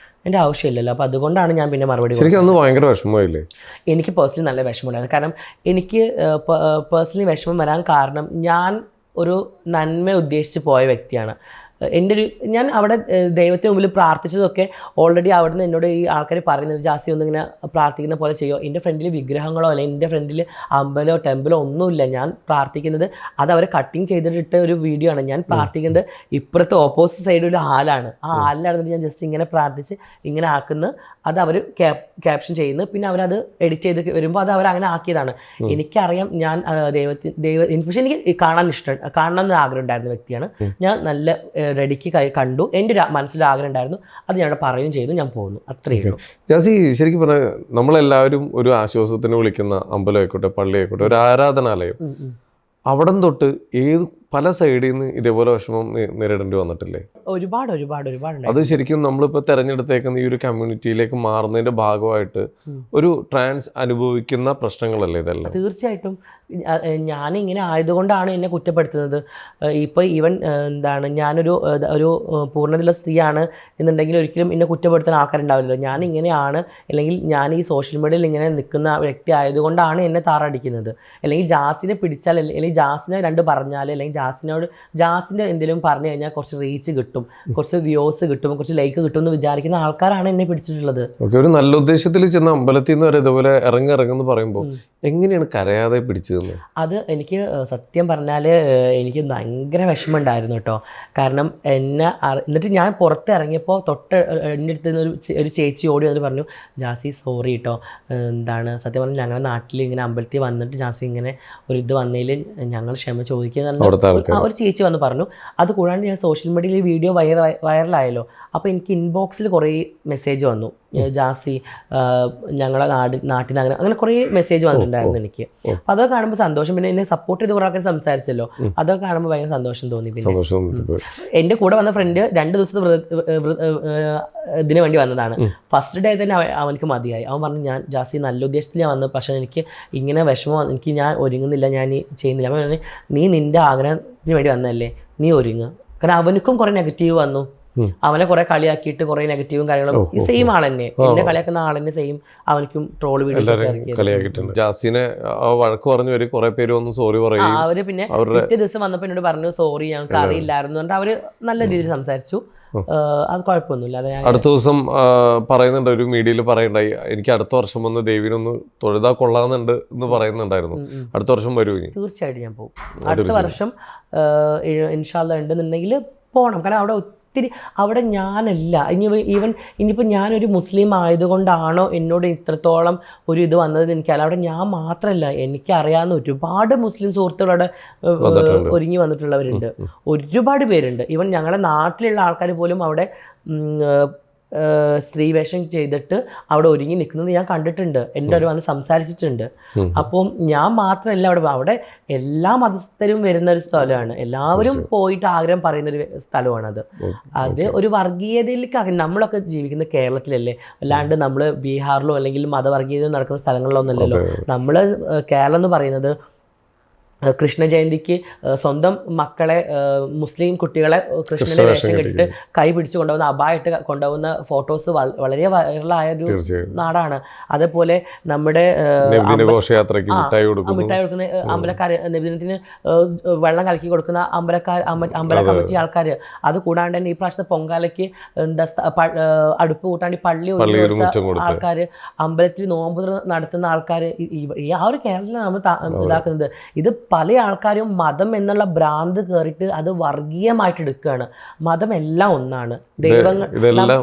എൻ്റെ ആവശ്യമില്ലല്ലോ. അപ്പോൾ അതുകൊണ്ടാണ് ഞാൻ പിന്നെ മറുപടി. ഭയങ്കര വിഷമമായില്ലേ? എനിക്ക് പേഴ്സണലി നല്ല വിഷമമുണ്ടായിരുന്നു. കാരണം എനിക്ക് പേഴ്സണലി വിഷമം വരാൻ കാരണം ഞാൻ ഒരു നന്മ ഉദ്ദേശിച്ച് പോയ വ്യക്തിയാണ്. എൻ്റെ ഒരു ഞാൻ അവിടെ ദൈവത്തിന് മുമ്പിൽ പ്രാർത്ഥിച്ചതൊക്കെ ഓൾറെഡി അവിടെ നിന്ന് എന്നോട് ഈ ആൾക്കാർ പറയുന്നത് ജാസി ഒന്നിങ്ങനെ പ്രാർത്ഥിക്കുന്ന പോലെ ചെയ്യോ. എൻ്റെ ഫ്രണ്ടിൽ വിഗ്രഹങ്ങളോ അല്ലെങ്കിൽ എൻ്റെ ഫ്രണ്ടിൽ അമ്പലമോ ടെമ്പിളോ ഒന്നുമില്ല. ഞാൻ പ്രാർത്ഥിക്കുന്നത് അത് അവരെ കട്ടിങ് ചെയ്തിട്ടിട്ട ഒരു വീഡിയോ ആണ്. ഞാൻ പ്രാർത്ഥിക്കുന്നത് ഇപ്പുറത്തെ ഓപ്പോസിറ്റ് സൈഡിൽ ഒരു ഹാലാണ്. ആ ഹാലിലാണെന്ന് ഞാൻ ജസ്റ്റ് ഇങ്ങനെ പ്രാർത്ഥിച്ച് ഇങ്ങനെ ആക്കുന്നു. അത് അവർ ക്യാപ്ഷൻ ചെയ്യുന്നു. പിന്നെ അവരത് എഡിറ്റ് ചെയ്ത് വരുമ്പോൾ അത് അവരങ്ങനെ ആക്കിയതാണ്. എനിക്കറിയാം ഞാൻ പക്ഷെ എനിക്ക് കാണണം എന്ന് ആഗ്രഹം ഉണ്ടായിരുന്ന വ്യക്തിയാണ് ഞാൻ. നല്ല റെഡിക്ക് കണ്ടു. എൻ്റെ ഒരു മനസ്സിലൊരു ആഗ്രഹം ഉണ്ടായിരുന്നു. അത് ഞാൻ അവിടെ പറയുകയും ചെയ്തു. ഞാൻ പോകുന്നു. അത്രയേ ഉള്ളൂ. ജാസി, ശരിക്കും പറഞ്ഞാൽ നമ്മളെല്ലാവരും ഒരു ആശ്വാസത്തിന് വിളിക്കുന്ന അമ്പലം ആയിക്കോട്ടെ, പള്ളി ആയിക്കോട്ടെ, ഒരു ആരാധനാലയം, അവിടം തൊട്ട് പല സൈഡിൽ നിന്ന് ഇതേപോലെ വിഷമം നേരിടേണ്ടി വന്നിട്ടില്ലേ? ഒരുപാട്. അത് ശരിക്കും നമ്മളിപ്പോൾ തെരഞ്ഞെടുത്തേക്കുന്ന ഈ ഒരു കമ്മ്യൂണിറ്റിയിലേക്ക് മാറുന്നതിന്റെ ഭാഗമായിട്ട് ഒരു ട്രാൻസ് അനുഭവിക്കുന്ന പ്രശ്നങ്ങളല്ലേ ഇതെല്ലാം? തീർച്ചയായിട്ടും. ഞാനിങ്ങനെ ആയതുകൊണ്ടാണ് എന്നെ കുറ്റപ്പെടുത്തുന്നത്. ഇപ്പോൾ ഈവൻ ഞാനൊരു പൂർണ്ണതയുള്ള സ്ത്രീയാണ് എന്നുണ്ടെങ്കിൽ ഒരിക്കലും എന്നെ കുറ്റപ്പെടുത്തുന്ന ആൾക്കാരുണ്ടാവില്ലല്ലോ. ഞാനിങ്ങനെയാണ്, അല്ലെങ്കിൽ ഞാൻ ഈ സോഷ്യൽ മീഡിയയിൽ ഇങ്ങനെ നിൽക്കുന്ന വ്യക്തി ആയതുകൊണ്ടാണ് എന്നെ താറടിക്കുന്നത്. അല്ലെങ്കിൽ ജാസിനെ പിടിച്ചാൽ, അല്ലെങ്കിൽ ജാസിനെ പറഞ്ഞാൽ, അല്ലെങ്കിൽ ജാസിൻ്റെ എന്തെങ്കിലും പറഞ്ഞു കഴിഞ്ഞാൽ കുറച്ച് റീച്ച് കിട്ടും, കുറച്ച് വ്യൂസ് കിട്ടും, കുറച്ച് ലൈക്ക് കിട്ടും എന്ന് വിചാരിക്കുന്ന ആൾക്കാരാണ് എന്നെ പിടിച്ചിട്ടുള്ളത്. ഒരു നല്ല ഉദ്ദേശത്തിൽ ചെന്ന അമ്പലത്തിൽ നിന്ന് വരെ ഇതുപോലെ ഇറങ്ങുന്ന പറയുമ്പോൾ എങ്ങനെയാണ് കരയാതെ പിടിച്ചത്? അത് എനിക്ക് സത്യം പറഞ്ഞാൽ എനിക്ക് ഭയങ്കര വിഷമമുണ്ടായിരുന്നു കേട്ടോ. കാരണം എന്നിട്ട് ഞാൻ പുറത്ത് ഇറങ്ങിയപ്പോൾ എൻ്റെ അടുത്ത് നിന്ന് ഒരു ചേച്ചി ഓടി വന്നിട്ട് പറഞ്ഞു, ജാസി സോറി കേട്ടോ, സത്യം പറഞ്ഞാൽ ഞങ്ങളുടെ നാട്ടിൽ ഇങ്ങനെ അമ്പലത്തിൽ വന്നിട്ട് ജാസി ഇങ്ങനെ ഒരു ഇത് വന്നതിൽ ഞങ്ങൾ ക്ഷമ ചോദിക്കുക ഒരു ചേച്ചി വന്ന് പറഞ്ഞു. അത് കൂടാണ്ട് ഞാൻ സോഷ്യൽ മീഡിയയിൽ വീഡിയോ വൈറലായല്ലോ. അപ്പോൾ എനിക്ക് ഇൻബോക്സിൽ കുറേ മെസ്സേജ് വന്നു, ജാസി ഞങ്ങളെ നാട്ടിൽ നിന്ന് അങ്ങനെ കുറേ മെസ്സേജ് വന്നിട്ടുണ്ടായിരുന്നു എനിക്ക്. അപ്പോൾ അതൊക്കെ കാണുമ്പോൾ സന്തോഷം. പിന്നെ എന്നെ സപ്പോർട്ട് ചെയ്ത് കുറേ ആൾക്കാർ സംസാരിച്ചല്ലോ, അതൊക്കെ കാണുമ്പോൾ ഭയങ്കര സന്തോഷം തോന്നി. പിന്നെ എൻ്റെ കൂടെ വന്ന ഫ്രണ്ട് 2 ദിവസത്തെ ഇതിന് വേണ്ടി വന്നതാണ്. ഫസ്റ്റ് ഡേ തന്നെ അവനക്ക് മതിയായി. അവൻ പറഞ്ഞു, ഞാൻ ജാസി നല്ല ഉദ്ദേശത്തിൽ ഞാൻ വന്നു, പക്ഷേ എനിക്ക് ഇങ്ങനെ വിഷമം, ഞാൻ ഒരുങ്ങുന്നില്ല, ഞാൻ ചെയ്യുന്നില്ല. അവൻ പറഞ്ഞു, നീ നിൻ്റെ ആഗ്രഹത്തിന് വേണ്ടി വന്നതല്ലേ, നീ ഒരുങ്ങുക. കാരണം അവനക്കും കുറേ നെഗറ്റീവ് വന്നു. അവനെ കുറെ കളിയാക്കിയിട്ട് കുറെ നെഗറ്റീവും കാര്യങ്ങളും സെയിം ആൾ തന്നെ, എന്നെ കളിയാക്കുന്ന ആൾ തന്നെ സെയിം അവനക്കും ട്രോൾ വീഡിയോസ്. ജാസിനെ വഴക്ക് പറഞ്ഞു വരും, കുറെ പേര് വന്ന് സോറി പറയും. അവര് പിന്നെ പിറ്റേ ദിവസം വന്നപ്പോൾ എന്നോട് പറഞ്ഞു, സോറി ഞങ്ങൾക്ക് അറിയില്ലായിരുന്നു പറഞ്ഞിട്ട് അവര് നല്ല രീതിയിൽ സംസാരിച്ചു. അത് കുഴപ്പമൊന്നുമില്ല. അടുത്ത ദിവസം പറയുന്നുണ്ട്, ഒരു മീഡിയയിൽ പറയണ്ടായി, എനിക്ക് അടുത്ത വർഷം വന്ന് ദേവിനൊന്ന് തൊഴുതാ കൊള്ളാന്നുണ്ട് എന്ന് പറയുന്നുണ്ടായിരുന്നു. അടുത്ത വർഷം വരുമോ? തീർച്ചയായിട്ടും ഞാൻ പോകും. അടുത്ത വർഷം ഇൻഷാ അല്ലാഹ് ഉണ്ടെന്നുണ്ടെങ്കിൽ പോകണം. കാരണം അവിടെ ഞാനല്ല, ഇനിയിപ്പോൾ ഞാനൊരു മുസ്ലിം ആയതുകൊണ്ടാണോ എന്നോട് ഇത്രത്തോളം ഒരു ഇത് വന്നത് എനിക്കല്ല. അവിടെ ഞാൻ മാത്രമല്ല, എനിക്കറിയാവുന്ന ഒരുപാട് മുസ്ലിം സുഹൃത്തുക്കളവിടെ ഒരുങ്ങി വന്നിട്ടുള്ളവരുണ്ട്, ഒരുപാട് പേരുണ്ട്. ഈവൻ ഞങ്ങളുടെ നാട്ടിലുള്ള ആൾക്കാർ പോലും അവിടെ സ്ത്രീവേഷം ചെയ്തിട്ട് അവിടെ ഒരുങ്ങി നിൽക്കുന്നത് ഞാൻ കണ്ടിട്ടുണ്ട്. എൻ്റെ ഒരു വന്ന് സംസാരിച്ചിട്ടുണ്ട്. അപ്പം ഞാൻ മാത്രമല്ല അവിടെ എല്ലാ മതസ്ഥരും വരുന്ന ഒരു സ്ഥലമാണ്. എല്ലാവരും പോയിട്ട് ആഗ്രഹം പറയുന്നൊരു സ്ഥലമാണത്. അത് ഒരു വർഗീയതയിലേക്ക് നമ്മളൊക്കെ ജീവിക്കുന്ന കേരളത്തിലല്ലേ, അല്ലാണ്ട് നമ്മൾ ബീഹാറിലോ അല്ലെങ്കിൽ മതവർഗീയത നടക്കുന്ന സ്ഥലങ്ങളിലോ ഒന്നുമല്ലല്ലോ. നമ്മൾ കേരളം എന്ന് പറയുന്നത് കൃഷ്ണ ജയന്തിക്ക് സ്വന്തം മക്കളെ, മുസ്ലിം കുട്ടികളെ കൃഷ്ണനെ വേഷം കെട്ടിട്ട് കൈ പിടിച്ചു കൊണ്ടുപോകുന്ന, അബായിട്ട് കൊണ്ടുപോകുന്ന ഫോട്ടോസ് വളരെ വൈറലായ ഒരു നാടാണ്. അതേപോലെ നമ്മുടെ മിഠായി കൊടുക്കുന്ന അമ്പലക്കാർ, നബിദിനത്തിന് വെള്ളം കലക്കി കൊടുക്കുന്ന അമ്പല കമ്മിറ്റി ആൾക്കാർ, അത് കൂടാണ്ട് തന്നെ ഈ പ്രാവശ്യത്തെ പൊങ്കാലയ്ക്ക് അടുപ്പ് കൂട്ടാണ്ടി പള്ളി ആൾക്കാർ, അമ്പലത്തിൽ നോമ്പ് നടത്തുന്ന ആൾക്കാർ, ആ ഒരു കേരളത്തിൽ നമ്മൾ ഇതാക്കുന്നത്. ഇത് പല ആൾക്കാരും മതം എന്നുള്ള ഭ്രാന്ത് കയറിയിട്ട് അത് വർഗീയമായിട്ട് എടുക്കുകയാണ്. മതം എല്ലാം ഒന്നാണ്. ദൈവങ്ങൾ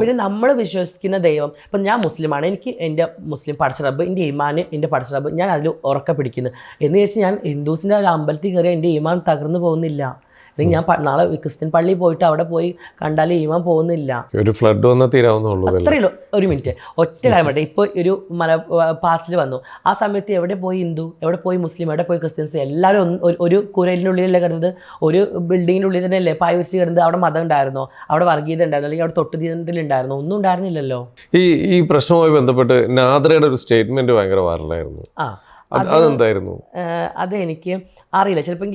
പിന്നെ നമ്മൾ വിശ്വസിക്കുന്ന ദൈവം, ഇപ്പം ഞാൻ മുസ്ലിമാണ്, എനിക്ക് എൻ്റെ മുസ്ലിം പടച്ചറബ്, എൻ്റെ ഈമാന് എൻ്റെ പടച്ചറബ് ഞാൻ അതിൽ ഉറക്കെ പിടിക്കുന്നു. എന്ന് വെച്ച് ഞാൻ ഹിന്ദുസിൻ്റെ ഒരു അമ്പലത്തിൽ കയറി എൻ്റെ ഈമാൻ തകർന്നു പോകുന്നില്ല. അല്ലെങ്കിൽ ഞാൻ നാളെ ക്രിസ്ത്യൻ പള്ളിയിൽ പോയിട്ട് അവിടെ പോയി കണ്ടാൽ ഈമാൻ പോകുന്നില്ല. ഒരു ഫ്ലഡ് വന്നാൽ തീരാവുന്നുള്ളൂ. അത്രയേ ഉള്ളൂ. ഒരു മിനിറ്റ്, ഒറ്റ കാര്യം പറ്റേ. ഇപ്പോൾ ഒരു പാർട്ടിൽ വന്നു, ആ സമയത്ത് എവിടെ പോയി ഹിന്ദു, എവിടെ പോയി മുസ്ലിം, എവിടെ പോയി ക്രിസ്ത്യൻസ്? എല്ലാവരും ഒരു കുരലിൻ്റെ ഉള്ളിലല്ലേ കിടന്നത്, ഒരു ബിൽഡിങ്ങിൻ്റെ ഉള്ളിൽ തന്നെ അല്ലേ പായ വെച്ച് കിടന്നത്? അവിടെ മതം ഉണ്ടായിരുന്നോ? അവിടെ വർഗീയത ഉണ്ടായിരുന്നോ? അല്ലെങ്കിൽ അവിടെ തൊട്ടുതീണ്ടിലുണ്ടായിരുന്നോ? ഒന്നും ഉണ്ടായിരുന്നില്ലല്ലോ. ഈ പ്രശ്നവുമായി ബന്ധപ്പെട്ട് നാദ്രയുടെ ഒരു സ്റ്റേറ്റ്മെന്റ് ഭയങ്കര വൈറലായിരുന്നു. അതെന്തായിരുന്നു? അത് എനിക്ക് അറിയില്ല. ചിലപ്പോൾ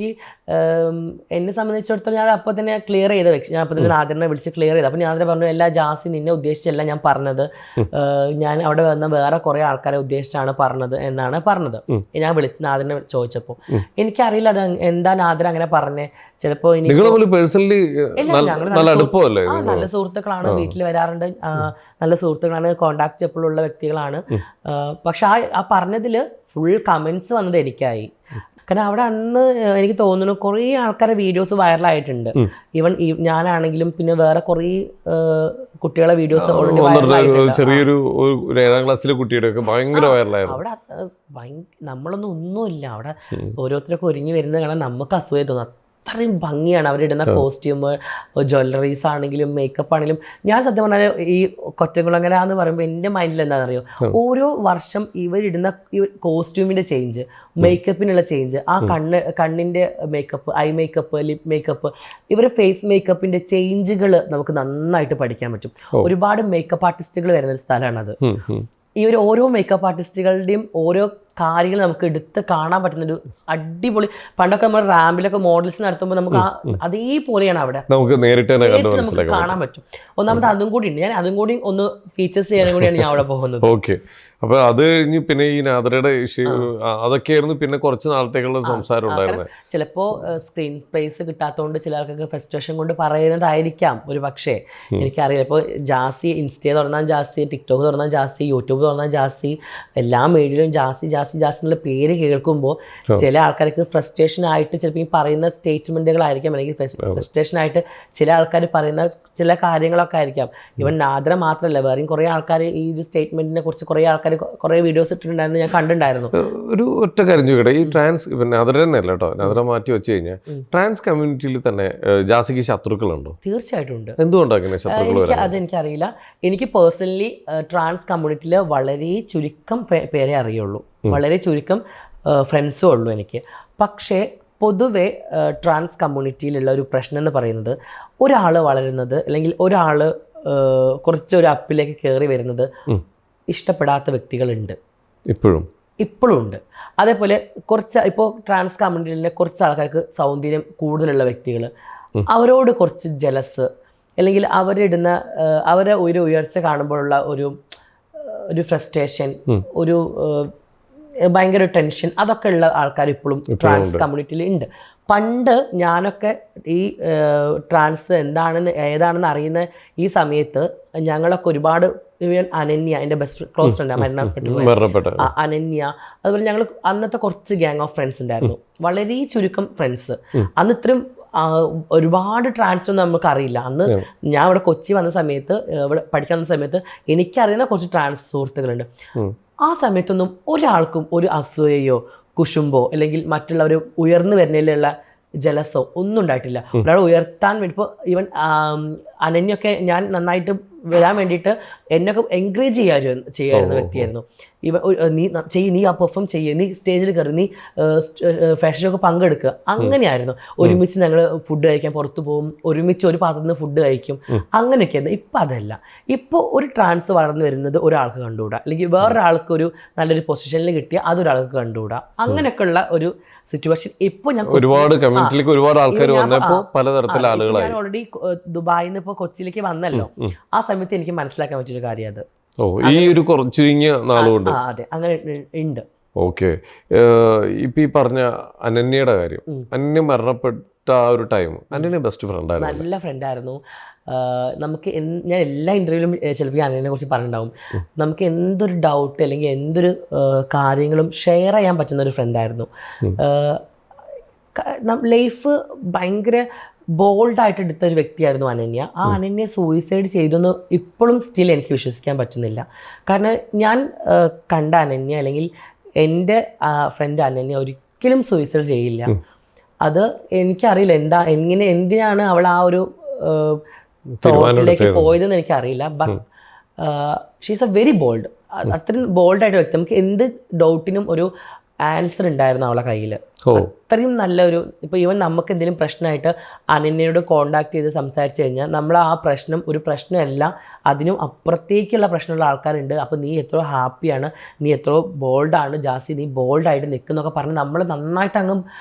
എന്നെ സംബന്ധിച്ചിടത്തോളം ഞാൻ അപ്പോൾ തന്നെ ക്ലിയർ ചെയ്ത വ്യക്തി, ഞാൻ അപ്പോൾ തന്നെ നാദിറിനെ വിളിച്ച് ക്ലിയർ ചെയ്തു. അപ്പോൾ നാദിർ പറഞ്ഞു, എല്ലാ ജാസി നിന്നെ ഉദ്ദേശിച്ചല്ല ഞാൻ പറഞ്ഞത്, ഞാൻ അവിടെ വന്ന വേറെ കുറേ ആൾക്കാരെ ഉദ്ദേശിച്ചാണ് പറഞ്ഞത് എന്നാണ് പറഞ്ഞത്. ഞാൻ വിളിച്ച് നാദിറിനെ ചോദിച്ചപ്പോൾ എനിക്കറിയില്ല അത് എന്താ നാദിർ അങ്ങനെ പറഞ്ഞേ. ചിലപ്പോൾ നല്ല സുഹൃത്തുക്കളാണ്, വീട്ടിൽ വരാറുണ്ട്, നല്ല സുഹൃത്തുക്കളാണ്, കോണ്ടാക്ട് എപ്പോഴും ഉള്ള വ്യക്തികളാണ്. പക്ഷെ ആ പറഞ്ഞതിൽ ഫുൾ കമൻസ് വന്നത് എനിക്കായി. കാരണം അവിടെ അന്ന് എനിക്ക് തോന്നുന്നു കുറേ ആൾക്കാരുടെ വീഡിയോസ് വൈറലായിട്ടുണ്ട്. ഈവൻ ഞാനാണെങ്കിലും പിന്നെ വേറെ കുറേ കുട്ടികളെ വീഡിയോസ് ഓൾറെഡി ചെറിയൊരു 7ാം ക്ലാസ്സിലെ കുട്ടിയുടെ ഒക്കെ ഭയങ്കര വൈറലായിരുന്നു. അവിടെ നമ്മളൊന്നും ഒന്നുമില്ല, അവിടെ ഓരോരുത്തരൊക്കെ ഒരുങ്ങി വരുന്നത് കാണാൻ നമുക്ക് അസൂയ തോന്നും. അത്രയും ഭംഗിയാണ് അവരിടുന്ന കോസ്റ്റ്യൂം, ജ്വല്ലറീസ് ആണെങ്കിലും മേക്കപ്പ് ആണെങ്കിലും. ഞാൻ സത്യം പറഞ്ഞാൽ ഈ കൊറ്റംകുളങ്ങര എന്ന് പറയുമ്പോൾ എൻ്റെ മൈൻഡിൽ എന്താണെന്നറിയോ, ഓരോ വർഷം ഇവരിടുന്ന ഈ കോസ്റ്റ്യൂമിൻ്റെ ചേഞ്ച്, മേക്കപ്പിനുള്ള ചേഞ്ച്, ആ കണ്ണിൻ്റെ makeup, I makeup, lip makeup, ഇവരുടെ ഫേസ് മേക്കപ്പിൻ്റെ ചേഞ്ചുകൾ നമുക്ക് നന്നായിട്ട് പഠിക്കാൻ പറ്റും. ഒരുപാട് മേക്കപ്പ് ആർട്ടിസ്റ്റുകൾ വരുന്നൊരു സ്ഥലമാണത്. ഈ ഓരോ മേക്കപ്പ് ആർട്ടിസ്റ്റുകളുടെയും ഓരോ കാര്യങ്ങൾ നമുക്ക് എടുത്ത് കാണാൻ പറ്റുന്നൊരു അടിപൊളി. പണ്ടൊക്കെ നമ്മൾ റാമ്പിലൊക്കെ മോഡൽസ് നടത്തുമ്പോൾ നമുക്ക് അതേപോലെയാണ് അവിടെ നമുക്ക് നേരിട്ട് നമുക്ക് കാണാൻ പറ്റും. ഒന്നാമത് അതും കൂടി ഉണ്ട്, ഞാൻ അതും കൂടി ഒന്ന് ഫീച്ചേഴ്സ് ചെയ്യാനും കൂടിയാണ് ഞാൻ അവിടെ പോകുന്നത്. ഓക്കെ, അപ്പൊ അത് കഴിഞ്ഞ് പിന്നെ ഈ നാദറയുടെ ഇഷ്യൂ അതൊക്കെയായിരുന്നു പിന്നെ കുറച്ച് നാളത്തേക്കുള്ള സംസാരം ഉണ്ടായിരുന്നത്. ചിലപ്പോൾ സ്ക്രീൻ പ്ലേസ് കിട്ടാത്തതുകൊണ്ട് ചില ആൾക്കൊക്കെ ഫ്രസ്ട്രേഷൻ കൊണ്ട് പറയുന്നതായിരിക്കാം ഒരു പക്ഷേ, എനിക്കറിയില്ല. ഇപ്പോൾ ജാസി ഇൻസ്റ്റ തുറന്നാൽ ജാസി, ടിക്ടോക്ക് തുറന്നാൽ ജാസി, യൂട്യൂബ് തുറന്നാൽ ജാസി, എല്ലാ മീഡിയയിലും ജാസി ജാസി ജാസി എന്നുള്ള പേര് കേൾക്കുമ്പോൾ ചില ആൾക്കാർക്ക് ഫ്രസ്ട്രേഷൻ ആയിട്ട് ചിലപ്പോൾ ഈ പറയുന്ന സ്റ്റേറ്റ്മെൻറ്റുകളായിരിക്കാം, അല്ലെങ്കിൽ ഫ്രസ്ട്രേഷൻ ആയിട്ട് ചില ആൾക്കാർ പറയുന്ന ചില കാര്യങ്ങളൊക്കെ ആയിരിക്കാം. ഇവൻ നാദറ മാത്രമല്ല, വേറെയും കുറേ ആൾക്കാർ ഈ ഒരു സ്റ്റേറ്റ്മെൻറ്റിനെ കുറിച്ച് കുറേ ആൾക്കാർ കുറേ വീഡിയോസ് ഇട്ടിട്ടുണ്ടായിരുന്നു, ഞാൻ കണ്ടിട്ടുണ്ടായിരുന്നു. ഒരു ഒറ്റ കാര്യം ചോദിക്കട്ടെ, ഈ ട്രാൻസ് നാദറ തന്നെയല്ല കേട്ടോ, നാദറ മാറ്റി വെച്ച് കഴിഞ്ഞാൽ ട്രാൻസ് കമ്മ്യൂണിറ്റിയിൽ തന്നെ ജാസിക്ക് ശത്രുക്കളുണ്ടോ? തീർച്ചയായിട്ടും ഉണ്ട്. എന്തുകൊണ്ടാണ് അങ്ങനെ ശത്രുക്കൾ? അതെനിക്കറിയില്ല. എനിക്ക് പേഴ്സണലി ട്രാൻസ് കമ്മ്യൂണിറ്റിയിൽ വളരെ ചുരുക്കം പേരെ അറിയുള്ളൂ, വളരെ ചുരുക്കം ഫ്രണ്ട്സും ഉള്ളൂ എനിക്ക്. പക്ഷേ പൊതുവെ ട്രാൻസ് കമ്മ്യൂണിറ്റിയിലുള്ള ഒരു പ്രശ്നം എന്ന് പറയുന്നത്, ഒരാൾ വളരുന്നത് അല്ലെങ്കിൽ ഒരാൾ കുറച്ചൊരു അപ്പിലേക്ക് കയറി വരുന്നത് ഇഷ്ടപ്പെടാത്ത വ്യക്തികളുണ്ട്, ഇപ്പോഴും ഉണ്ട്. അതേപോലെ കുറച്ച് ഇപ്പോൾ ട്രാൻസ് കമ്മ്യൂണിറ്റിയിലെ കുറച്ച് ആൾക്കാർക്ക് സൗന്ദര്യം കൂടുതലുള്ള വ്യക്തികൾ, അവരോട് കുറച്ച് ജലസ്, അല്ലെങ്കിൽ അവരെ ഒരു ഉയർച്ച കാണുമ്പോഴുള്ള ഒരു ഫ്രസ്ട്രേഷൻ, ഒരു ഭയങ്കര ടെൻഷൻ, അതൊക്കെ ഉള്ള ആൾക്കാർ ഇപ്പോഴും ട്രാൻസ് കമ്മ്യൂണിറ്റിയിൽ ഉണ്ട്. പണ്ട് ഞാനൊക്കെ ഈ ട്രാൻസ് ഏതാണെന്ന് അറിയുന്ന ഈ സമയത്ത് ഞങ്ങളൊക്കെ ഒരുപാട്, അനന്യ എൻ്റെ ബെസ്റ്റ് ക്ലോസ് ഫ്രണ്ട് മരണപ്പെട്ടു അനന്യ, അതുപോലെ ഞങ്ങൾ അന്നത്തെ കുറച്ച് ഗ്യാങ് ഓഫ് ഫ്രണ്ട്സ് ഉണ്ടായിരുന്നു, വളരെ ചുരുക്കം ഫ്രണ്ട്സ്. അന്ന് ഇത്രയും ഒരുപാട് ട്രാൻസ് ഒന്നും നമുക്ക് അറിയില്ല. അന്ന് ഞാൻ ഇവിടെ കൊച്ചി വന്ന സമയത്ത്, ഇവിടെ പഠിക്കാൻ വന്ന സമയത്ത് എനിക്കറിയുന്ന കുറച്ച് ട്രാൻസ് സുഹൃത്തുക്കളുണ്ട്. ആ സമയത്തൊന്നും ഒരാൾക്കും ഒരു അസൂയയോ കുശുമ്പോ അല്ലെങ്കിൽ മറ്റുള്ളവർ ഉയർന്നു വരുന്നതിലുള്ള ജലസോ ഒന്നും ഉണ്ടായിട്ടില്ല. ഒരാൾ ഉയർത്താൻ വേണ്ടി, ഇപ്പോൾ ഈവൻ അനന്യൊക്കെ ഞാൻ നന്നായിട്ട് വരാൻ വേണ്ടിയിട്ട് എന്നൊക്കെ എൻകറേജ് ചെയ്യാറുന്ന വ്യക്തിയായിരുന്നു. നീ ആ പെർഫോം ചെയ്യുക, നീ സ്റ്റേജിൽ കയറി, നീ ഫാഷൻ ഷോക്ക് പങ്കെടുക്കുക, അങ്ങനെയായിരുന്നു. ഒരുമിച്ച് ഞങ്ങൾ ഫുഡ് കഴിക്കാൻ പുറത്തു പോകും, ഒരുമിച്ച് ഒരു പാത്രത്തിൽ നിന്ന് ഫുഡ് കഴിക്കും, അങ്ങനെയൊക്കെയായിരുന്നു. ഇപ്പം അതല്ല. ഇപ്പോൾ ഒരു ട്രാൻസ് വളർന്നു വരുന്നത് ഒരാൾക്ക് കണ്ടുകൂടാ, അല്ലെങ്കിൽ വേറൊരാൾക്ക് ഒരു നല്ലൊരു പൊസിഷനിൽ കിട്ടിയാൽ അതൊരാൾക്ക് കണ്ടുകൂടാ, അങ്ങനെയൊക്കെയുള്ള ഒരു സിറ്റുവേഷൻ ഇപ്പോൾ ഞാൻ ഒരുപാട് കമ്മ്യൂണിറ്റിയിലേക്ക് ഒരുപാട് ആൾക്കാർ വന്നപ്പോൾ പലതരത്തിലുള്ള ആളുകളായി. ഞാൻ ഓൾറെഡി ദുബായിൽ നിന്ന് ഇപ്പോൾ കൊച്ചിയിലേക്ക് വന്നല്ലോ, ആ സമയത്ത് എനിക്ക് മനസ്സിലാക്കാൻ പറ്റിയൊരു കാര്യം അത്. ഈ ഒരു ചുരുങ്ങിയ നാളുകൊണ്ട് അതെ അങ്ങനെ ഉണ്ട്. ഓക്കെ, ഇപ്പൊ ഈ പറഞ്ഞ അനന്യയുടെ കാര്യം, അനന്യ മരണപ്പെട്ട ആ ഒരു ടൈം അനന്യ ബെസ്റ്റ് ഫ്രണ്ട് ആയിരുന്നു, നല്ല ഫ്രണ്ടായിരുന്നു. നമുക്ക് ഞാൻ എല്ലാ ഇൻ്റർവ്യൂവിലും ചിലപ്പോൾ അനന്യനെ കുറിച്ച് പറഞ്ഞിട്ടുണ്ടാവും. നമുക്ക് എന്തൊരു ഡൗട്ട് അല്ലെങ്കിൽ എന്തൊരു കാര്യങ്ങളും ഷെയർ ചെയ്യാൻ പറ്റുന്ന ഒരു ഫ്രണ്ടായിരുന്നു. ലൈഫ് ഭയങ്കര ബോൾഡായിട്ട് എടുത്ത ഒരു വ്യക്തിയായിരുന്നു അനന്യ. ആ അനന്യ സൂയിസൈഡ് ചെയ്തെന്ന് ഇപ്പോഴും സ്റ്റിൽ എനിക്ക് വിശ്വസിക്കാൻ പറ്റുന്നില്ല. കാരണം ഞാൻ കണ്ട അനന്യ അല്ലെങ്കിൽ എൻ്റെ ഫ്രണ്ട് അനന്യ ഒരിക്കലും സൂയിസൈഡ് ചെയ്യില്ല. അത് എനിക്കറിയില്ല എന്തിനാണ് അവൾ ആ ഒരു തോട്ടിലേക്ക് പോയതെന്ന് എനിക്കറിയില്ല. But she's A very bold, അത്രയും ബോൾഡായിട്ട് വ്യക്തി. നമുക്ക് എന്ത് ഡൗട്ടിനും ഒരു ആൻസർ ഉണ്ടായിരുന്നു അവളെ കയ്യിൽ. അത്രയും നല്ലൊരു, ഇപ്പോൾ ഈവൻ നമുക്ക് എന്തെങ്കിലും പ്രശ്നമായിട്ട് അനന്യയോട് കോണ്ടാക്ട് ചെയ്ത് സംസാരിച്ച് കഴിഞ്ഞാൽ നമ്മൾ ആ പ്രശ്നം ഒരു പ്രശ്നമല്ല, അതിനും അപ്പുറത്തേക്കുള്ള പ്രശ്നമുള്ള ആൾക്കാരുണ്ട്, അപ്പോൾ നീ എത്ര ഹാപ്പിയാണ്, നീ എത്ര ബോൾഡാണ് ജാസി, നീ ബോൾഡായിട്ട് നിൽക്കുന്നൊക്കെ പറഞ്ഞ് നമ്മൾ നന്നായിട്ട് അങ്ങ്